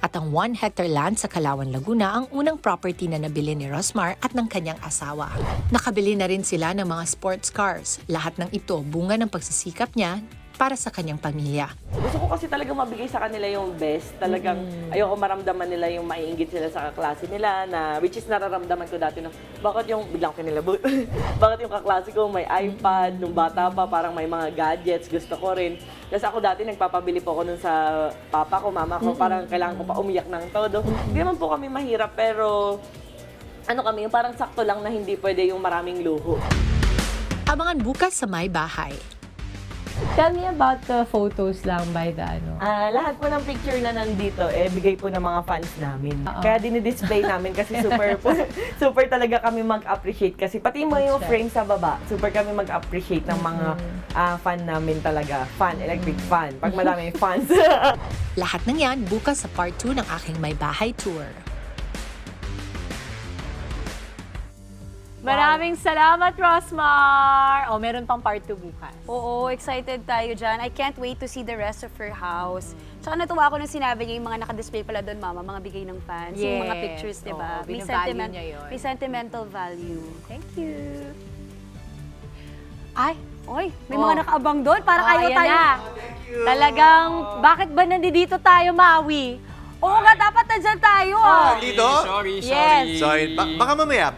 At ang 1 hectare land sa Kalawan, Laguna ang unang property na nabili ni Rosmar at ng kanyang asawa. Nakabili na rin sila ng mga sports cars. Lahat ng ito bunga ng pagsisikap niya para sa kanyang pamilya. Gusto ko kasi talagang mabigay sa kanila yung best. Talagang ayoko maramdaman nila yung maiinggit sila sa kaklase nila na which is nararamdaman ko dati na bakit yung biglang kinilabot. Bakit yung kaklase ko may iPad, nung bata pa parang may mga gadgets, gusto ko rin. Kasi ako dati nagpapabili po ako nun sa papa ko, mama ko, parang kailangan ko pa umiyak ng todo. Hindi naman po kami mahirap pero kami, yung parang sakto lang na hindi pwede yung maraming luho. Abangan bukas sa May Bahay. Tell me about the photos lang by the lahat po ng picture na nandito, bigay po ng mga fans namin. Kaya dinidisplay namin kasi super talaga kami mag-appreciate. Kasi pati mo yung frame sa baba, super kami mag-appreciate ng mga fan namin talaga. Fan, electric fan. Pag madami fans. Lahat ng yan bukas sa part 2 ng aking May Bahay Tour. Maraming salamat, Rosmar! Meron pang part 2 bukas. Oo, excited tayo dyan. I can't wait to see the rest of her house. Tsaka natuwa ako nung sinabi niya yung mga nakadisplay pala doon, Mama, mga bigay ng fans. Yung mga pictures, di ba? May sentimental value. Thank you. Ay, may mga nakaabang doon. Parang ayaw tayo. Talagang, bakit ba nandito tayo, Maui? Oo nga, dapat nandyan tayo. Dito? Sorry. Sorry. Baka mamaya,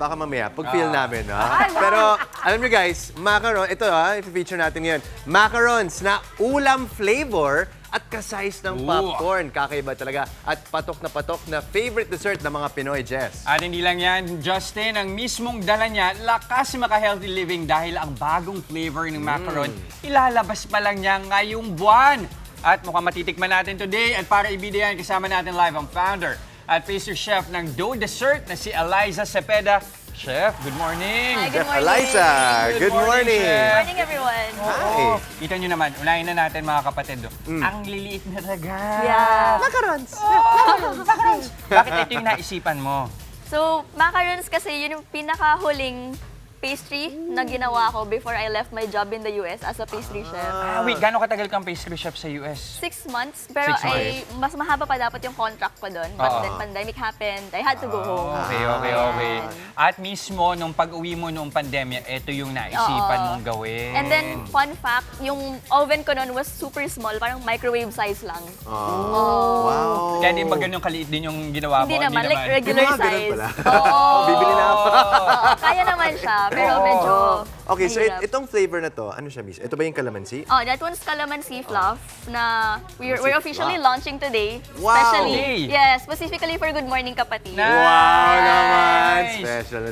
pag-feel namin. Pero, alam niyo guys, macaron, ito i-feature natin ngayon. Macarons na ulam flavor at ka-size ng popcorn. Kakaiba talaga. At patok na favorite dessert ng mga Pinoy, Jess. At hindi lang yan, Justin, ang mismong dala niya, lakas maka-healthy living dahil ang bagong flavor ng macaron, ilalabas pa lang niya ngayong buwan. At mukhang matitikman natin today. At para ibida yan, kasama natin live ang founder at pastry chef ng dough dessert na si Eliza Cepeda. Chef, good morning. Hi, good Chef morning. Eliza, good morning. Good morning, everyone. Oo. Kita nyo naman, unahin na natin mga kapatid. Ang liliit na daga. Yeah. Macarons. Macarons. Bakit ito yung naisipan mo? So, macarons kasi yun yung pinakahuling pastry na ginawa ko before I left my job in the US as a pastry chef. Wait, gano'ng katagal kang pastry chef sa US? 6 months, pero 6 months. mas mahaba pa dapat yung contract ko doon. But then pandemic happened, I had to go home. Okay. At mismo, nung pag-uwi mo noong pandemya, ito yung naisipan mong gawin. And then, fun fact, yung oven ko noon was super small, parang microwave size lang. Wow. Kaya di ba ganun kaliit din yung ginawa mo? Hindi naman, like regular Yung mga ganun size. pala. Oo. Bibili na ako. Kaya naman siya, pero medyo Okay, so mahirap. itong flavor na to, ano siya, miss? Ito ba yung calamansi? Oh, that one's calamansi fluff na we're officially fluff. launching today. Wow! Especially, specifically for Good Morning Kapatid. Wow naman! Special.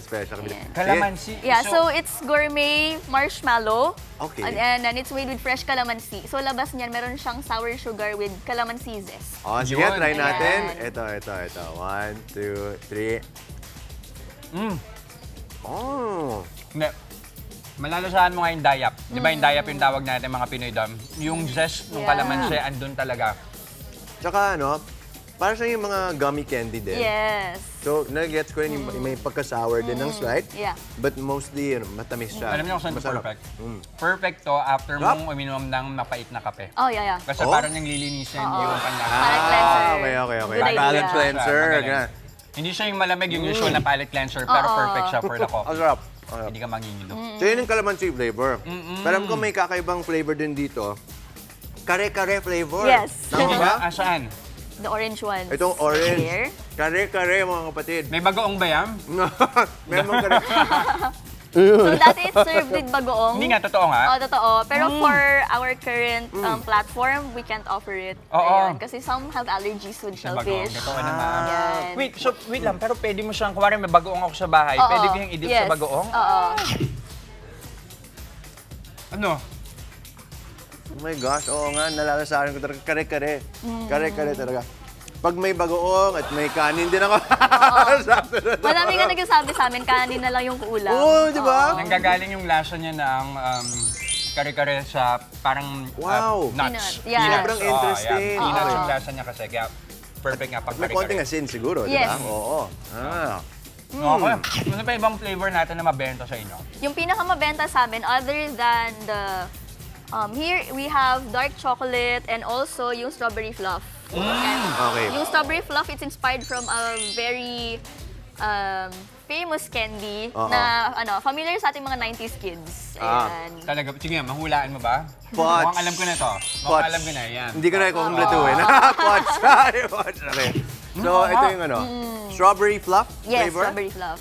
Calamansi. Yeah, so it's gourmet marshmallow. Okay. And then it's made with fresh calamansi. So labas niyan, meron siyang sour sugar with calamansi zest. Oh, sige, Yun. try natin. Ayan. Ito. 1, 2, 3. Oh. Malalasahan mo nga yung dayap. Di ba yung dayap yung tawag natin mga Pinoy dam? Yung zest ng kalamansi, andun talaga. Tsaka parang siya yung mga gummy candy din. Yes. So, nag-gets ko rin yung may pagka-sour din ng slight. Yeah. But mostly, matamis siya. Alam niyo kung saan Masarap. perfect? Perfect to after mong uminom ng mapait na kape. Oh, yeah. Kasi parang nang lilinisin yung panlasa. Palate cleanser. Okay. Good idea. Palate cleanser. Magaling. Hindi siya yung malamig, yung usual na palate cleanser, pero perfect siya for the Ang coffee. sarap. Hindi ka mangingilo. So, yun yung calamansi flavor. Pero alam ko may kakaibang flavor din dito. Kare-kare flavor. Yes. Tama ba? Saan? The orange ones. Itong orange. Here. Kare-kare, mga kapatid. May bagoong ba yan? Meron kare. So dati it's served with bagoong. Hindi nga, totoo nga. Oo, totoo. Pero for our current platform, we can't offer it. Oo. Ayun, kasi some have allergies with May bagoong. shellfish. Totoo naman. Yan. Wait lang, pero pwede mo siyang, kuwari may bagoong ako sa bahay, Oo. pwede ko yung i-dip sa bagoong? Oo. Ano? Oh my gosh, oo nga, nalalasahan ko talaga. Kare-kare. Kare-kare talaga. Pag may bagoong at may kanin din ako. Sakto na to. Madami ka nagsasabi sa amin, kanin na lang yung kulang. Oo, di ba? Nanggagaling yung lasa niya ng kare-kare sa parang Wow. nuts. Peanut, yeah. Sobrang interesting. Peanuts yung lasa niya kasi. Kaya perfect nga pag May kare-kare. konting asin siguro, di Yes. ba? Oo. Okay. Ano pa ibang flavor natin na mabenta sa inyo? Yung pinakamabenta sa amin, other than the... here, we have dark chocolate and also yung strawberry fluff. Okay. Yung strawberry fluff, it's inspired from a very famous candy na familiar sa ating mga 90s kids. Ayan. Talaga, sige nga, mahulaan mo ba? Pots. Mukhang alam ko na to. Mukhang alam ko na, yan. Hindi ko na ikukumpletuhin. Pots. Okay. So, ito yung strawberry fluff Yes, flavor? strawberry fluff.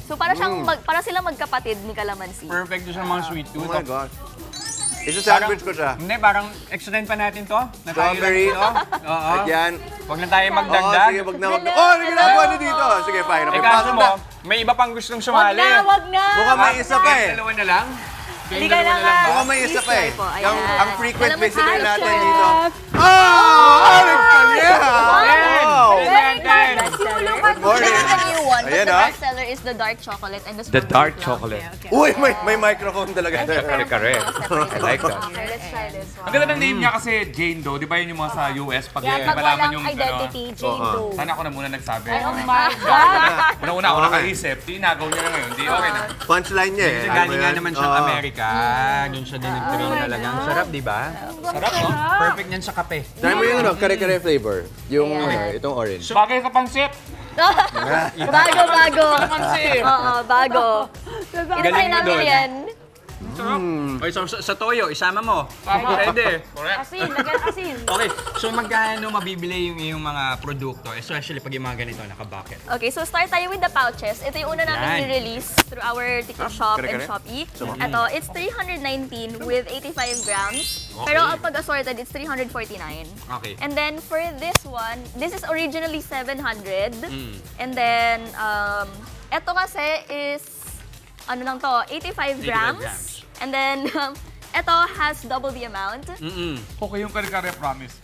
So para siyang para sila magkapatid ni calamansi. Perfect doon sa mga sweet Oh tooth. my God. Isa-sandwich ko siya. Hindi, parang extend pa natin to. Strawberry. Oo. At yan. Huwag na tayo Oo, magdagdag. sige, wag na. Oh, ano ginagawa niyo dito? Sige, fine. Eh kaso mo, may iba pang gustong sumali. Wag na! Mukhang may isa pa eh. Dalawa na lang? Hindi ka na nga. Mukhang may isa pa eh. Please try po. Ang, Ayan. ang frequent Calamansi visitor natin chef. dito. Oh! Alex Calleja! Wow! Very good. Good morning. This is the new one, but Ayan, the ah. best seller is the dark chocolate and the The strawberry dark fluff. chocolate. Uy, may microphone talaga. Kare-kare. I like that. Okay, let's try this one. Ang ganda ng name niya kasi Jane Doe. Di ba yun yung mga sa US? Pag Yan, pag malaman walang yung identity, Jane Doe. Sana ako na muna nagsabi. Oh my God! Una-una ako nakaisip. Tinagaw niya na ngayon. Di okay na. Punchline niya eh. Kasi Alam mo galing nga yan? naman siyang Oo. Amerika. Doon siya din nag-train talaga. Ang sarap, di ba? Sarap, no? Perfect niyan sa kape. Try mo yung kare-kare flavor. Yung itong orange. Bagay sa pansit. Bago. Pansit. Oo, bago. Inatry namin doon. yan. Okay, so sa toyo, isama mo. Pwede. Asin, lagyan asin. Okay, so magkano mabibili yung iyong mga produkto, especially pag yung mga ganito, naka-bucket? Okay, so start tayo with the pouches. Ito yung una namin Yan. ni-release through our TikTok shop and kare-kare? Shopee. Ito, it's 319 with 85 grams. Pero pag assorted, it's 349. Okay. And then for this one, this is originally 700. And then, eto kasi is, ano lang to, 85 grams. And then, eto has double the amount. Okay yung kare-kare, promise.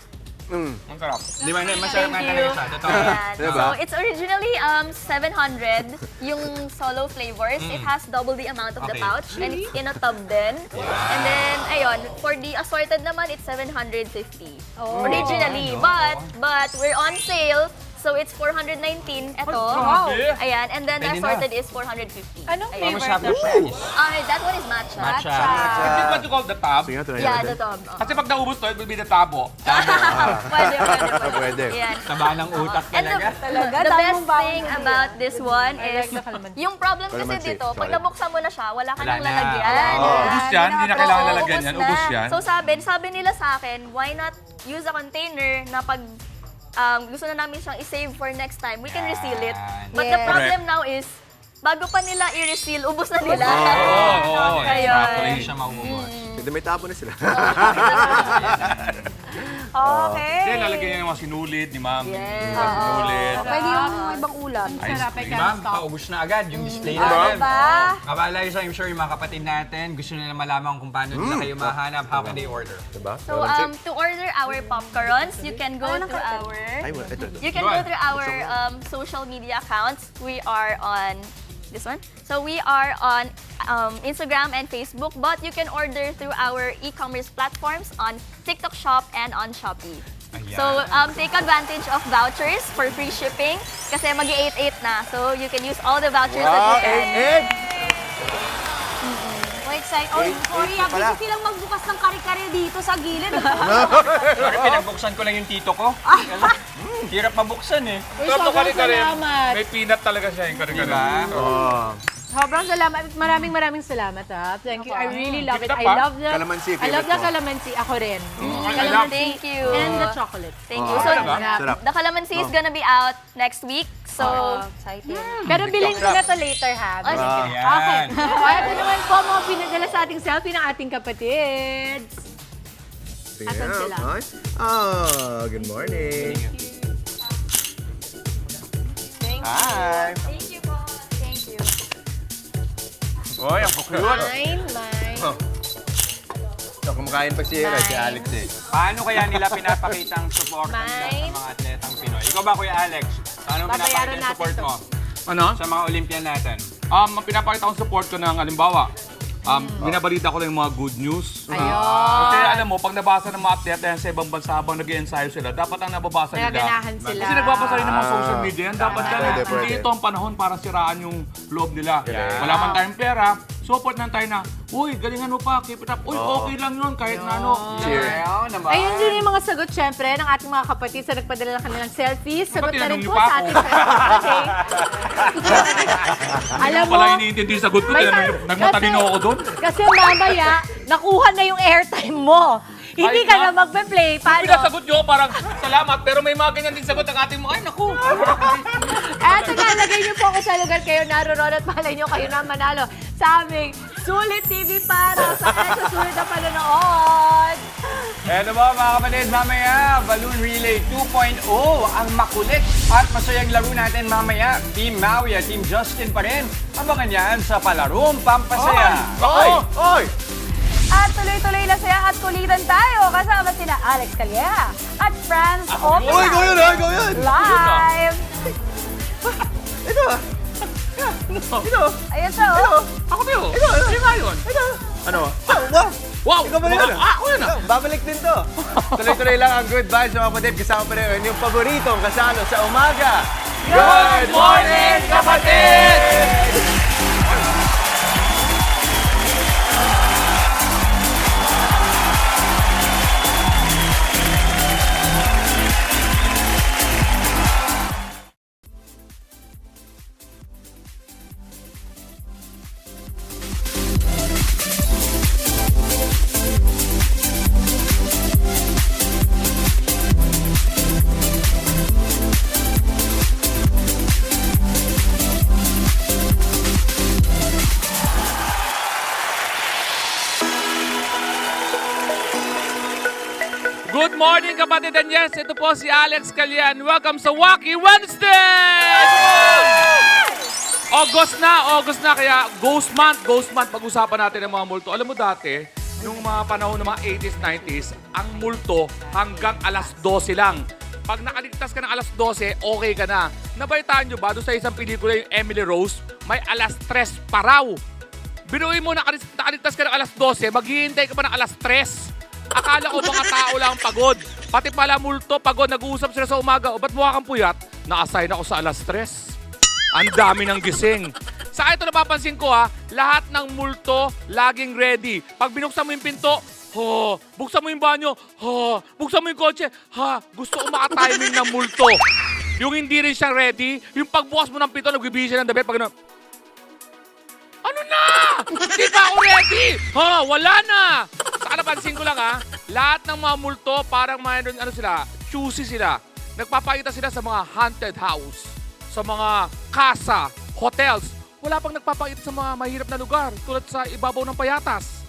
Ang sarap. Di ba, masarap nga talaga siya. Totoo. Ayan. So, it's originally 700 yung solo flavors. It has double the amount of the Okay. pouch. And it's in a tub din. And then, ayun, for the assorted naman, it's 750. Originally. But we're on sale. So, it's 419. Ito. Wow. Ayan. And then, the Pwede na. assorted is 450. Anong Ayan. flavor to? That one is matcha. Matcha. Is it what you call the tab? Yeah, the tub. Kasi pag naubos to, it will be the tabo. Pwede. Ayan. Taba ng utak And talaga. the best thing about this one is, yung problem kasi Calamansi, dito, pag sorry. nabuksan mo na siya, wala ka Wala nang na. lalagyan. Ubus yan, hindi na kailangan Oo, lalagyan yan. Ubus yan. So sabi nila sa akin, why not use a container na pag gusto na namin siyang i-save for next time, we can reseal it. But the problem now is, bago pa nila i-reseal, ubos na nila. Oo, Ayun. Hindi siya mauubos. Hindi, may tabo na sila. Okay. Kasi lalagyan niya yung mga sinulid ni ma'am. Yes. Sinulid. Pwede yung ibang ulam. Sarap, I Di can't ba? stop. Paubos na agad yung display Diba? natin. Diba? Kabala yun, I'm sure yung mga kapatid natin, gusto nila malaman kung paano nila kayo mahanap, how can they order? Diba? So to order our popcorns, you can go through our Ay, ito. You can go through our social media accounts. We are on this one. So we are on Instagram and Facebook, but you can order through our e-commerce platforms on TikTok Shop and on Shopee. Ayan. So take advantage of vouchers for free shipping kasi mag-8-8 na. So you can use all the vouchers that you can. Oh, excited. Oh, sorry, pala. busy silang magbukas ng kare-kare dito sa gilid. Sorry, pinagbuksan ko lang yung tito ko. Hirap mabuksan eh. Uy, Sarap ng sobrang kare-kare. salamat. May peanut talaga siya yung kare-kare. Diba? Sobrang salamat. Maraming salamat, ha. Thank you. I really love it. Keep it up, I ha? love the Calamansi, I love favorite the ko. calamansi. Ako rin. Thank you. And the chocolate. Thank you. So Sarap. the calamansi is gonna be out next week. So Excited. Pero bilhin ko na to later, ha. Oh, sige. Okay. Ayan. Ito naman po mga pinadala sa ating selfie ng ating kapatid. Asan sila? Good morning. Thank you. Hi. Thank you po. Thank you. Oy, ang cute. Mine. So, kumakain pa si Alex eh. Paano kaya nila pinapakita ang support nila sa mga atletang Pinoy? Ikaw ba, Kuya Alex? Paano Babayaran pinapakita ang natin support to. mo Ano? sa mga Olympian natin? Pinapakita kong support ko ng halimbawa. Binabalita ko lang yung mga good news. Ayun. Kasi alam mo, pag nabasa ng mga atleta yan sa ibang bansa habang nag-ensayo sila, dapat ang nababasa nila. Nagaganahan sila. Kasi nagbabasa rin ng mga social media yan. Dapat yan, Pwede, hindi pwede. ito ang panahon para siraan yung loob nila. Yeah. Wala man tayong pera, support lang tayo na, uy, galingan mo pa, keep it up. Uy, okay lang yun, kahit na ano. Ayun naman. Ayun din yung mga sagot, syempre, ng ating mga kapatid sa nagpadala ng kanilang selfies. Sagot na rin tinanong po niyo pa sa ako? ating kapatid. Alam Alam mo, pala mo, iniintindi yung sagot ko, may- nagmatalino ako doon. kasi mamaya, nakuha na yung airtime mo. Hindi ka na magpe-play. Paano? Pinasagot nyo, parang salamat, pero may mga ganyan din sagot ang ating mga, ay naku. Eto na, lagay niyo po ako sa lugar kayo naroon at malay niyo kayo na manalo sa aming Sulit TV para sa extra sulit na panonood. Eto ba mga kapatid, mamaya, Balloon Relay 2.0, ang makulit at masayang laro natin mamaya. Team Maui at Team Justin pa rin. Abangan yan sa Palarong Pampasaya. Oy! At tuloy-tuloy na saya at kulitan tayo kasama sina Alex Calleja at Franz Opera. Oy, go yun, ha? Go yun! Live! Ito ah! Ito! Ayan siya, oh. Ako ba yun? Sino nga yun? Ano? Wow! Wow! Ikaw ba rin yun? Ako yun ah! Babalik din to. Tuloy-tuloy lang ang good vibes mga kapatid. Kasama pa rin yung paboritong kasalo sa umaga. Good morning, kapatid! morning, kapatid. And yes, ito po si Alex Calian. Welcome sa Wacky Wednesday! August na, kaya Ghost Month, pag-usapan natin ang mga multo. Alam mo dati, nung mga panahon ng mga 80s, 90s, ang multo hanggang alas 12 lang. Pag nakaligtas ka ng alas 12, okay ka na. Nabalitaan nyo ba, doon sa isang pelikula yung Emily Rose, may alas 3 pa raw. Binuhin mo, nakaligtas ka ng alas 12, maghihintay ka pa ng alas 3. Akala ko mga tao lang pagod. Pati pala multo, pagod, nag-uusap sila sa umaga. O ba't mukha kang puyat? Na-assign ako sa alas 3. Ang dami ng gising. Sa ito napapansin ko lahat ng multo laging ready. Pag binuksan mo yung pinto, buksan mo yung banyo, buksan mo yung kotse, gusto ko maka-timing ng multo. Yung hindi rin siya ready, yung pagbukas mo ng pinto, nagbibihis siya ng damit, pag ano na? Hindi pa ako ready! Wala na! Saka napansin ko lang lahat ng mga multo parang mayroon sila, choosy sila. Nagpapakita sila sa mga haunted house, sa mga casa, hotels. Wala pang nagpapakita sa mga mahirap na lugar tulad sa ibabaw ng Payatas.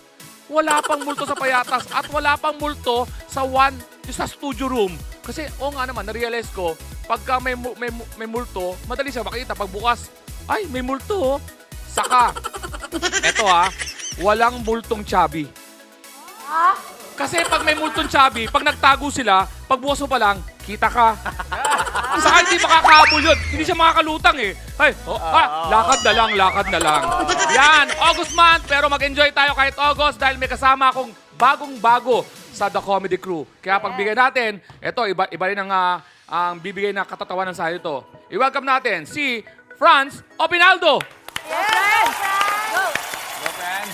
Wala pang multo sa Payatas at wala pang multo sa studio room. Kasi nga naman, na-realize ko, pagka may multo, madali siya makita. Pagbukas, ay, may multo. Saka, eto walang multong chubby. Kasi pag may multong chubby, pag nagtago sila, pagbukas mo pa lang, kita ka. Saka hindi makakahabol yun. Hindi siya makakalutang Ay, lakad na lang. Yan, August month, pero mag-enjoy tayo kahit August dahil may kasama akong bagong-bago sa The Comedy Crew. Kaya pagbigay natin, eto, iba rin ang bibigay na katatawanan sa ito. I-welcome natin si Franz Opinaldo. Yes! Go! Go, friends!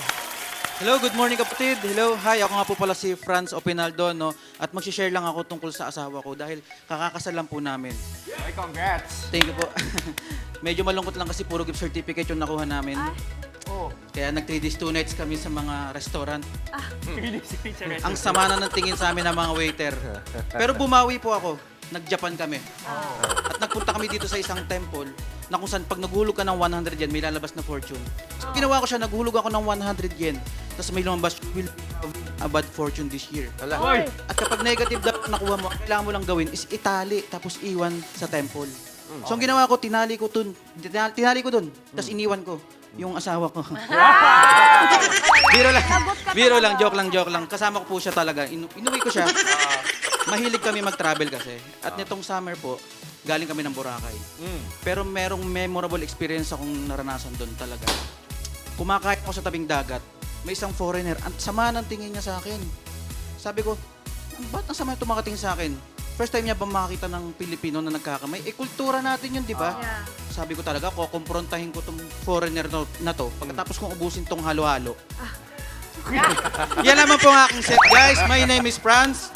Hello, good morning kapatid. Hello, hi. Ako nga po pala si Franz Opinaldo, At mag-share lang ako tungkol sa asawa ko dahil kakakasal lang po namin. Ay, congrats! Thank you po. Medyo malungkot lang kasi puro gift certificate yung nakuha namin. Kaya nag 3 days, 2 nights kami sa mga restaurant. Ang sama na ng tingin sa amin ng mga waiter. Pero bumawi po ako. Nag-Japan kami. At nagpunta kami dito sa isang temple na kung saan pag naghulog ka ng 100 yen, may lalabas na fortune. So ginawa ko siya, naghulog ako ng 100 yen. Tapos may lumabas, will have a bad fortune this year. At kapag negative daw nakuha mo, kailangan mo lang gawin is itali, tapos iwan sa temple. So ang ginawa ko, tinali ko dun. Tapos iniwan ko yung asawa ko. Biro lang, joke lang. Kasama ko po siya talaga. Inuwi ko siya. Mahilig kami mag-travel kasi. At nitong summer po, galing kami ng Boracay. Pero merong memorable experience akong naranasan doon talaga. Kumakain ako sa tabing dagat. May isang foreigner. Ang sama ng tingin niya sa akin. Sabi ko, ba't ang sama yung tumakating sa akin? First time niya ba makakita ng Pilipino na nagkakamay? Kultura natin yun, di ba? Sabi ko talaga, kukumprontahin ko tong foreigner na to. Pagkatapos kong ubusin tong halo-halo. Yan naman po ang aking set, guys. My name is Franz.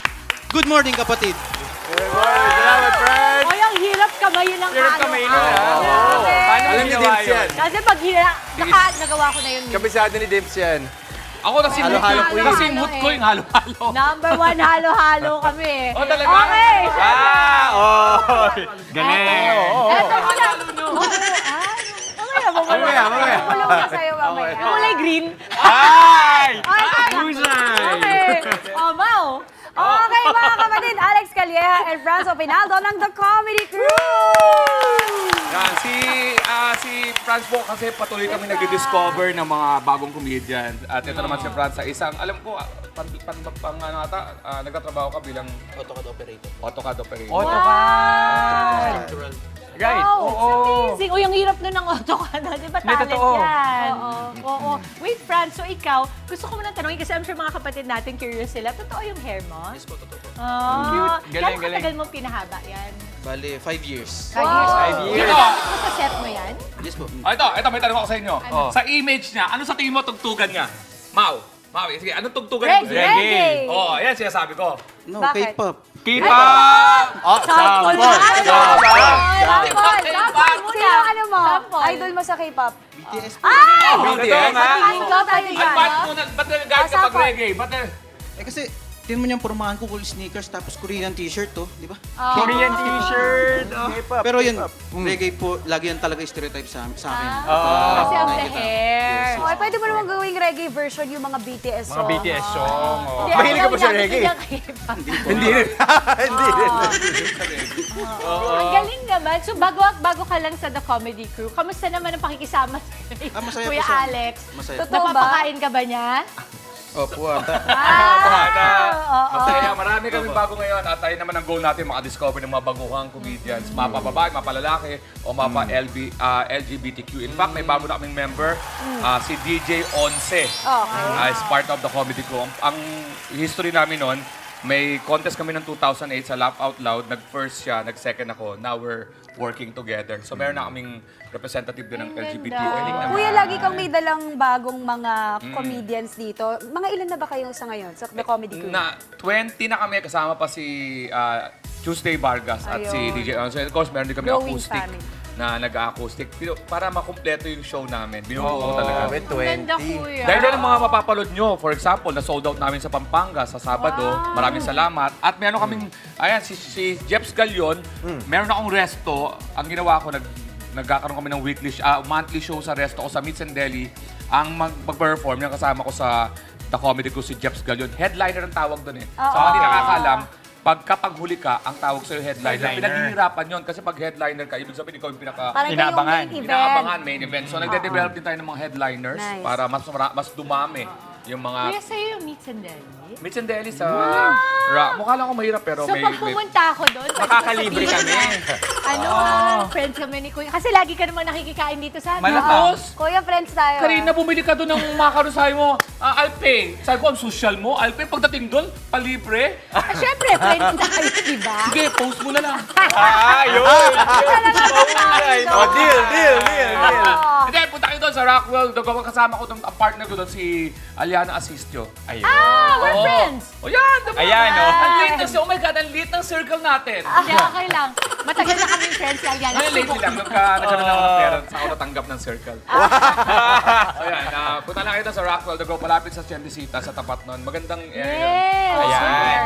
Good morning, kapatid. Good morning. Salamat, Franz. Oy, ang hirap kamayin ng halo-halo. Alam ni Dims yan. Kasi pag nagawa ko na yun. Kabisado ni Dims yan. Ako halo-halo ko yung simut ko yung halo-halo. Number 1 halo-halo kami. Talaga? Okay. Galing. Eto muna. Mamaya. Kulong na sa'yo mamaya. Kulay green. Ay! Husay! Okay. Mau. Okay, mga kapatid, Alex Calleja and Franz Opinaldo ng The Comedy Crew! Yan, si Franz po kasi patuloy kami nag-discover ng mga bagong comedian. At ito naman si Franz sa isang, alam ko, nagtatrabaho ka bilang AutoCAD operator. AutoCAD! Guys, amazing. Uy, ang hirap na ng AutoCAD. Di ba talent yan? Oo. Wait, Franz, so ikaw, gusto ko muna tanongin kasi I'm sure mga kapatid natin curious sila. Totoo yung hair mo? Yes po, totoo po. Cute. Galing. Katagal mo pinahaba yan? Bale, 5 years. 5 years. 5 years. Ito sa set mo yan? Yes po. Ito, may tanong ako sa inyo. Sa image niya, ano sa tingin mo tugtugan niya? Mau, sige, anong tugtugan niya? Reggae. Yan sinasabi ko. No, Bakit? K-pop. Sample muna. Sino ano mo? Idol mo sa K-pop? BTS po. BTS? Ikaw tayo yan. Ba't nagagalit ka pag reggae? Kasi Tingnan mo niyang pormahan ko, cool sneakers, tapos Korean t-shirt to, di ba? Korean t-shirt. Pero yun, reggae po, lagi yan talaga stereotype sa akin. Kasi of the hair. Okay, pwede mo naman gawing reggae version yung mga BTS song. Mga BTS song. Hindi, Mahilig ka alam ba sa niya, reggae? gusto niya kayo. Hindi rin. Hindi rin. Ang galing naman. So, bago ka lang sa The Comedy Crew, kamusta naman ang pakikisama sa masaya Kuya po siya. Alex? Masaya. Totoo ba? Napapakain ka ba niya? Opo, Masaya, marami kami bago ngayon at tayo naman ang goal natin maka-discover ng mga baguhang comedians, mapababae, mapalalaki o LGBTQ. In fact, may bago na kaming member, si DJ Once. As part of the comedy crew. Ang history namin noon, may contest kami ng 2008 sa Laugh Out Loud. Nag-first siya, nag-second ako. Now we're working together. So meron na kaming representative din ng LGBT. Kuya, lagi kang may dalang bagong mga comedians dito. Mga ilan na ba kayo sa ngayon sa The Comedy Crew? 20 na kami, kasama pa si Tuesday Vargas at si Ayun. DJ Once. Of course, meron din kami Growing acoustic family. na nag-acoustic. Para makumpleto yung show namin. Binubuo ko talaga. May 20. Dahil yan ang mga mapapalood nyo. For example, na-sold out namin sa Pampanga sa Sabado. Maraming salamat. At meron kaming, ayan, si Jeps Galion, meron akong resto. Ang ginawa ko, nagkakaroon kami ng monthly show sa resto ko sa Meets and Deli. Ang mag-perform, yung kasama ko sa The Comedy Crew, si Jeps Galion. Headliner ang tawag doon eh. Sa mga hindi nakakaalam, kapag huli ka, ang tawag sa'yo headliner. Pinaghihirapan yun kasi pag headliner ka, ibig sabihin ikaw yung Inaabangan. inaabangan main event. So nagde-develop din tayo ng mga headliners Nice. para mas dumami yung mga Kuya, sa'yo yung Meets and Deli? Meets and Deli sa mukha lang ako mahirap pero So, pag pumunta ako doon, Makakalibre kami. Friends kami ni Kuya. Kasi lagi ka naman nakikikain dito sa atin. Malapos! Kuya, friends tayo. Karina, bumili ka doon ng makaroon sa'yo mo. Alpe. Sabi ko, ang social mo. Alpe, pagdating doon, palibre. Siyempre, friends tayo, diba? Sige, post mo na lang. Yun! Deal. Hindi, punta kayo doon sa Rockwell. Doon kasama ko doon, ang partner ko doon, si Aliana Asistio. Ayun. We're friends! O yan, diba? Ayan, oh. Ang lit na oh my God, ang lit ng circle natin. Hindi, okay lang. Matagal na kaming friends lang yan. Ngayon, lately lang, nagkaroon ako ng pera sa ako natanggap ng circle. So yan, punta na kayo doon sa Rockwell. Doon malapit sa Chendisita, sa tapat nun. Magandang area. Ayan.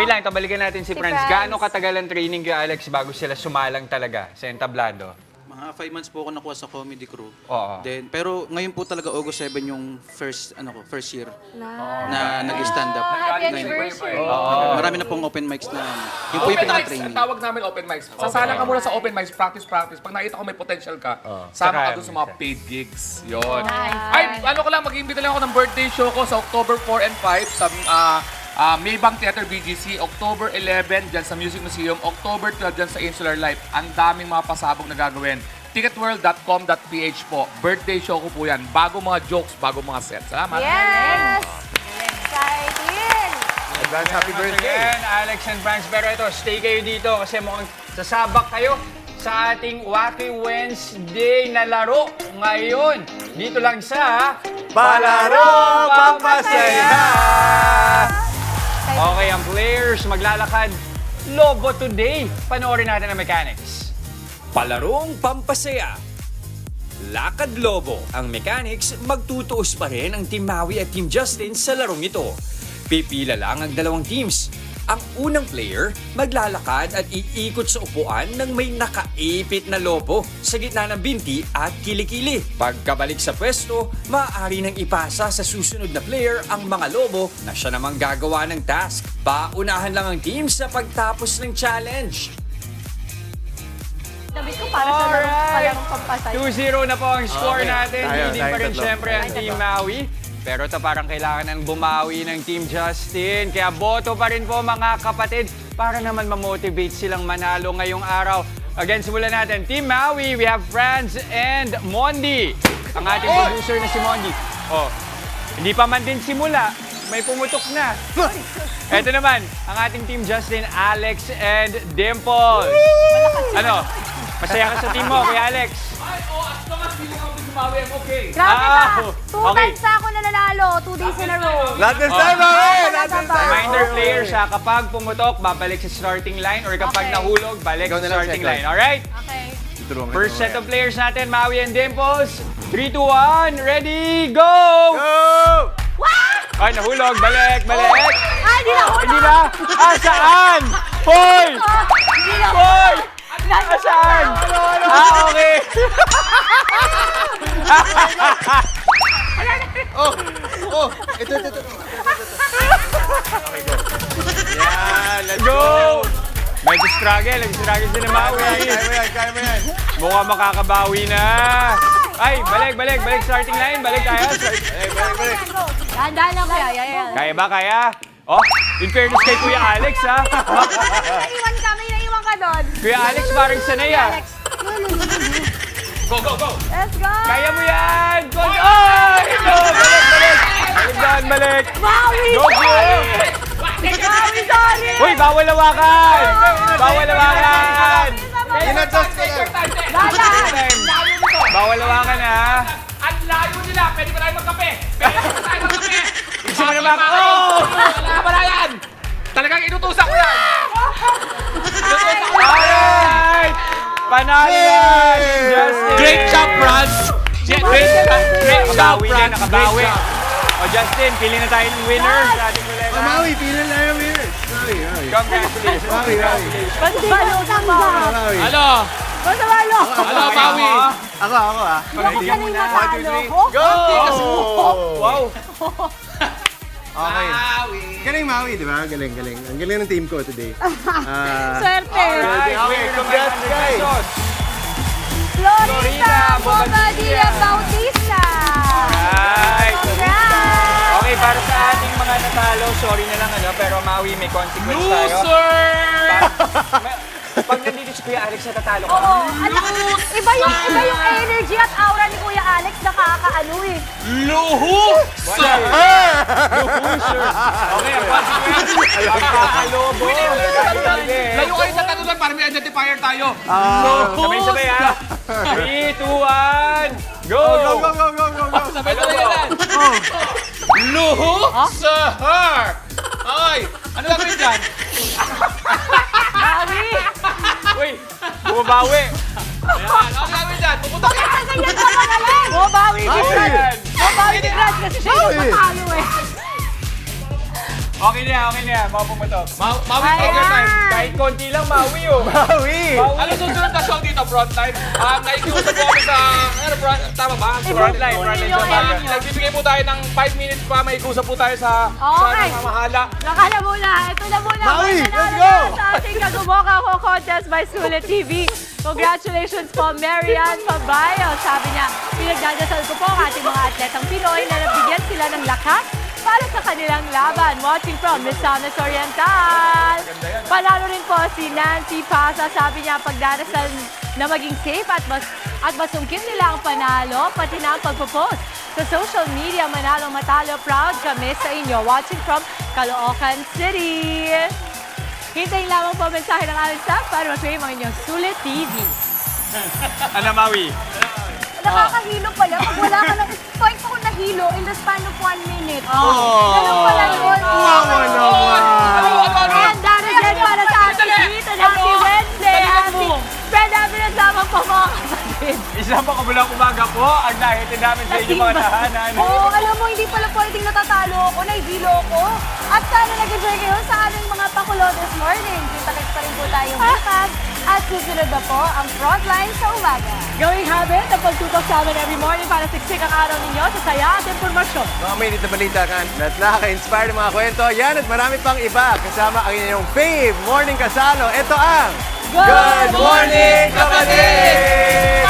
Wait lang, balikan natin si Franz. Franz. Gaano katagal ang training kay Alex bago sila sumalang talaga sa entablado? Mga 5 months po ako nakuha sa Comedy Crew. Oo. Then, pero ngayon po talaga August 7 yung first year na nag-stand up. Happy anniversary! Marami na pong open mics na yung po yung Open mics, pinaka-training. ang tawag namin open mics. Sasala ka muna sa open mics, practice. Pag nakita ko may potential ka, sama ka doon sa mga paid gigs. Yun. Ay, ano ko lang, mag-iimbita lang ako ng birthday show ko sa October 4 and 5 sa Maybank Theater BGC, October 11 dyan sa Music Museum, October 12 dyan sa Insular Life. Ang daming mga pasabog na gagawin. Ticketworld.com.ph po. Birthday show ko po yan. Bago mga jokes, bago mga sets. Salamat! Yes! Exciting! Advance happy birthday. Again, Alex and Franz. Pero ito, stay kayo dito kasi mukhang sasabak kayo sa ating Wacky Wednesday na laro ngayon. Dito lang sa Palaro Pampasaya! Okay, ang players maglalakad Lobo today. Panoorin natin ang mechanics. Palarong pampasaya. Lakad Lobo. Ang mechanics, magtutuos pa rin ang Team Maui at Team Justin sa larong ito. Pipila lang ang dalawang teams. Ang unang player, maglalakad at iikot sa upuan ng may nakaipit na lobo sa gitna ng binti at kilikili. Pagkabalik sa pwesto, maaari nang ipasa sa susunod na player ang mga lobo na siya namang gagawa ng task. Paunahan lang ang team sa pagtapos ng challenge. Nabis ko para sa palarong pampasaya. 2-0 na po ang score natin. Tayo, Hindi tayo pa rin tatlo. siyempre ang Team Maui. Pero ito parang kailangan ng bumawi ng Team Justin. Kaya boto pa rin po mga kapatid para naman ma-motivate silang manalo ngayong araw. Again, simulan natin. Team Maui, we have Franz and Mondi. Ang ating producer na si Mondi. Oh, hindi pa man din simula. May pumutok na. Ito naman, ang ating Team Justin, Alex and Dimples. Ano? Masaya ka sa team mo, Kuya Alex? Ay, as long as hindi ako sumawi, I'm okay. Grabe ka! okay. 2 times na ako nananalo, 2 days in a row. Last time, Reminder players, kapag pumutok, babalik sa starting line or kapag nahulog, balik sa starting line. Alright? Okay. First set of players natin, Maui and Dimples. 3, 2, 1, ready, go! Go! Ay, nahulog. Balik, balik. Ay, hindi na ako Hindi na? Ah, saan? Hoy! Hindi na ako. Hoy! Ah, saan? Ah, okay. Ito. Yan, let's Go! Medyo struggle si na Maui. Kaya mo yan. Mukhang makakabawi na. Ay, balik, starting line, balik tayo. Balik. Dahan-dahan lang kuya. Yan. Kaya ba, kaya? Oh, in fairness kay Kuya Alex, ha? May naiwan ka doon. Kuya Alex, parang sanay, ha? Go! Let's go! Kaya mo yan! Go! Ay! Go! Balik! Maui! Go! Maui, sorry! Uy, bawal lawakan! Inadjust ko lang. Bawal lawakan, ha? Ang layo nila. Pwede ba tayo magkape? Gusto mo naman ako? Wala yan! Talagang inutusan ko yan! Alright! Panalo yan! Justin! Great job, Brad! Great job, Brad! Nakabawi. O Justin, pili na tayo ng winner sa ating kulega. Maui, pili na yung winners. Maui. Congratulations. Ano? Ano, Maui? Ako ah. Pagkakita mo na. 1, 2, 3, go! Wow! Okay. Galing Maui, di ba? Galing. Ang galing ng team ko today. Swerte! Alright, Congrats, guys! Florita Bobadilla Bautista! Alright! Congrats! Okay, para sa ating mga natalo, sorry na lang pero Maui, may consequence tayo. Loser! Pag nandito si Kuya Alex, natatalo ka. Oo. Iba yung energy at aura ni Kuya Alex, nakakaano eh. Loser! Okay, ang consequence. Nakakalobo. Layo kayo sa kanulan para may identifier tayo. Sabay-sabay, ha? 3, 2, 1, go! Go! Sabay talaga yan. Loser! Ay! Ano gagawin dyan? Uy, bumabawi. Ayan, ano gagawin dyan? Puputok yan! Ganyan ka magaling! Bumabawi ni Brad! Bumabawi ni Brad kasi siya yung matalo eh. Okay na. Maupong mo to. Maui, trigger time. Kahit konti lang, Maui, oh. Maui! Ano susunod na show dito, front line? Nakikiusap po kami sa, tama ba? Frontline Nagbibigay po tayo ng 5 minutes pa, may ikusap po tayo sa namamahala. Nakala muna, ito na muna. Maui, May let's nanalo go! na sa ating Kagumoka Ko Contest by Sulit TV. Congratulations po, Marianne Pabayo. Sabi niya, pinagdadasal ko po ang ating mga atletang Pinoy na nabigyan sila ng lakas para sa kanilang laban. Watching from Misamis Oriental. Panalo rin po si Nancy Pasa. Sabi niya, pagdarasal na maging safe at masungkit nila ang panalo, pati na ang pagpo-post sa social media. Manalo matalo, proud kami sa inyo. Watching from Caloocan City. Hintayin lamang po mensahe ng aming staff para ma-frame ang inyong Sulit TV. Ano, Maui? Nakakahilo pala. Pag wala ka ng point ako nahilo in the span of 1 minute. Oh. Ganun pala yun. And that is it para sa ating sweet and happy Wednesday. Happy happiness lamang po mga kapatid. Isang pakabulang umaga po ang nahitin namin sa inyong mga tahanan. Oo, alam mo, hindi pala pwedeng natatalo ako, nahihilo ako. At sana nag-enjoy kayo sa aming mga pakulo this morning. Kita-kits pa rin po tayong bukas. At susunod na po ang Frontline sa umaga. Gawing habit ang pagtutok sa amin every morning para siksik ang araw ninyo sa saya at informasyon. Mga minute na balita kan at nakaka-inspire ng mga kwento. Yan at marami pang iba kasama ang inyong fave morning kasalo. Ito ang Good Morning, Kapatid!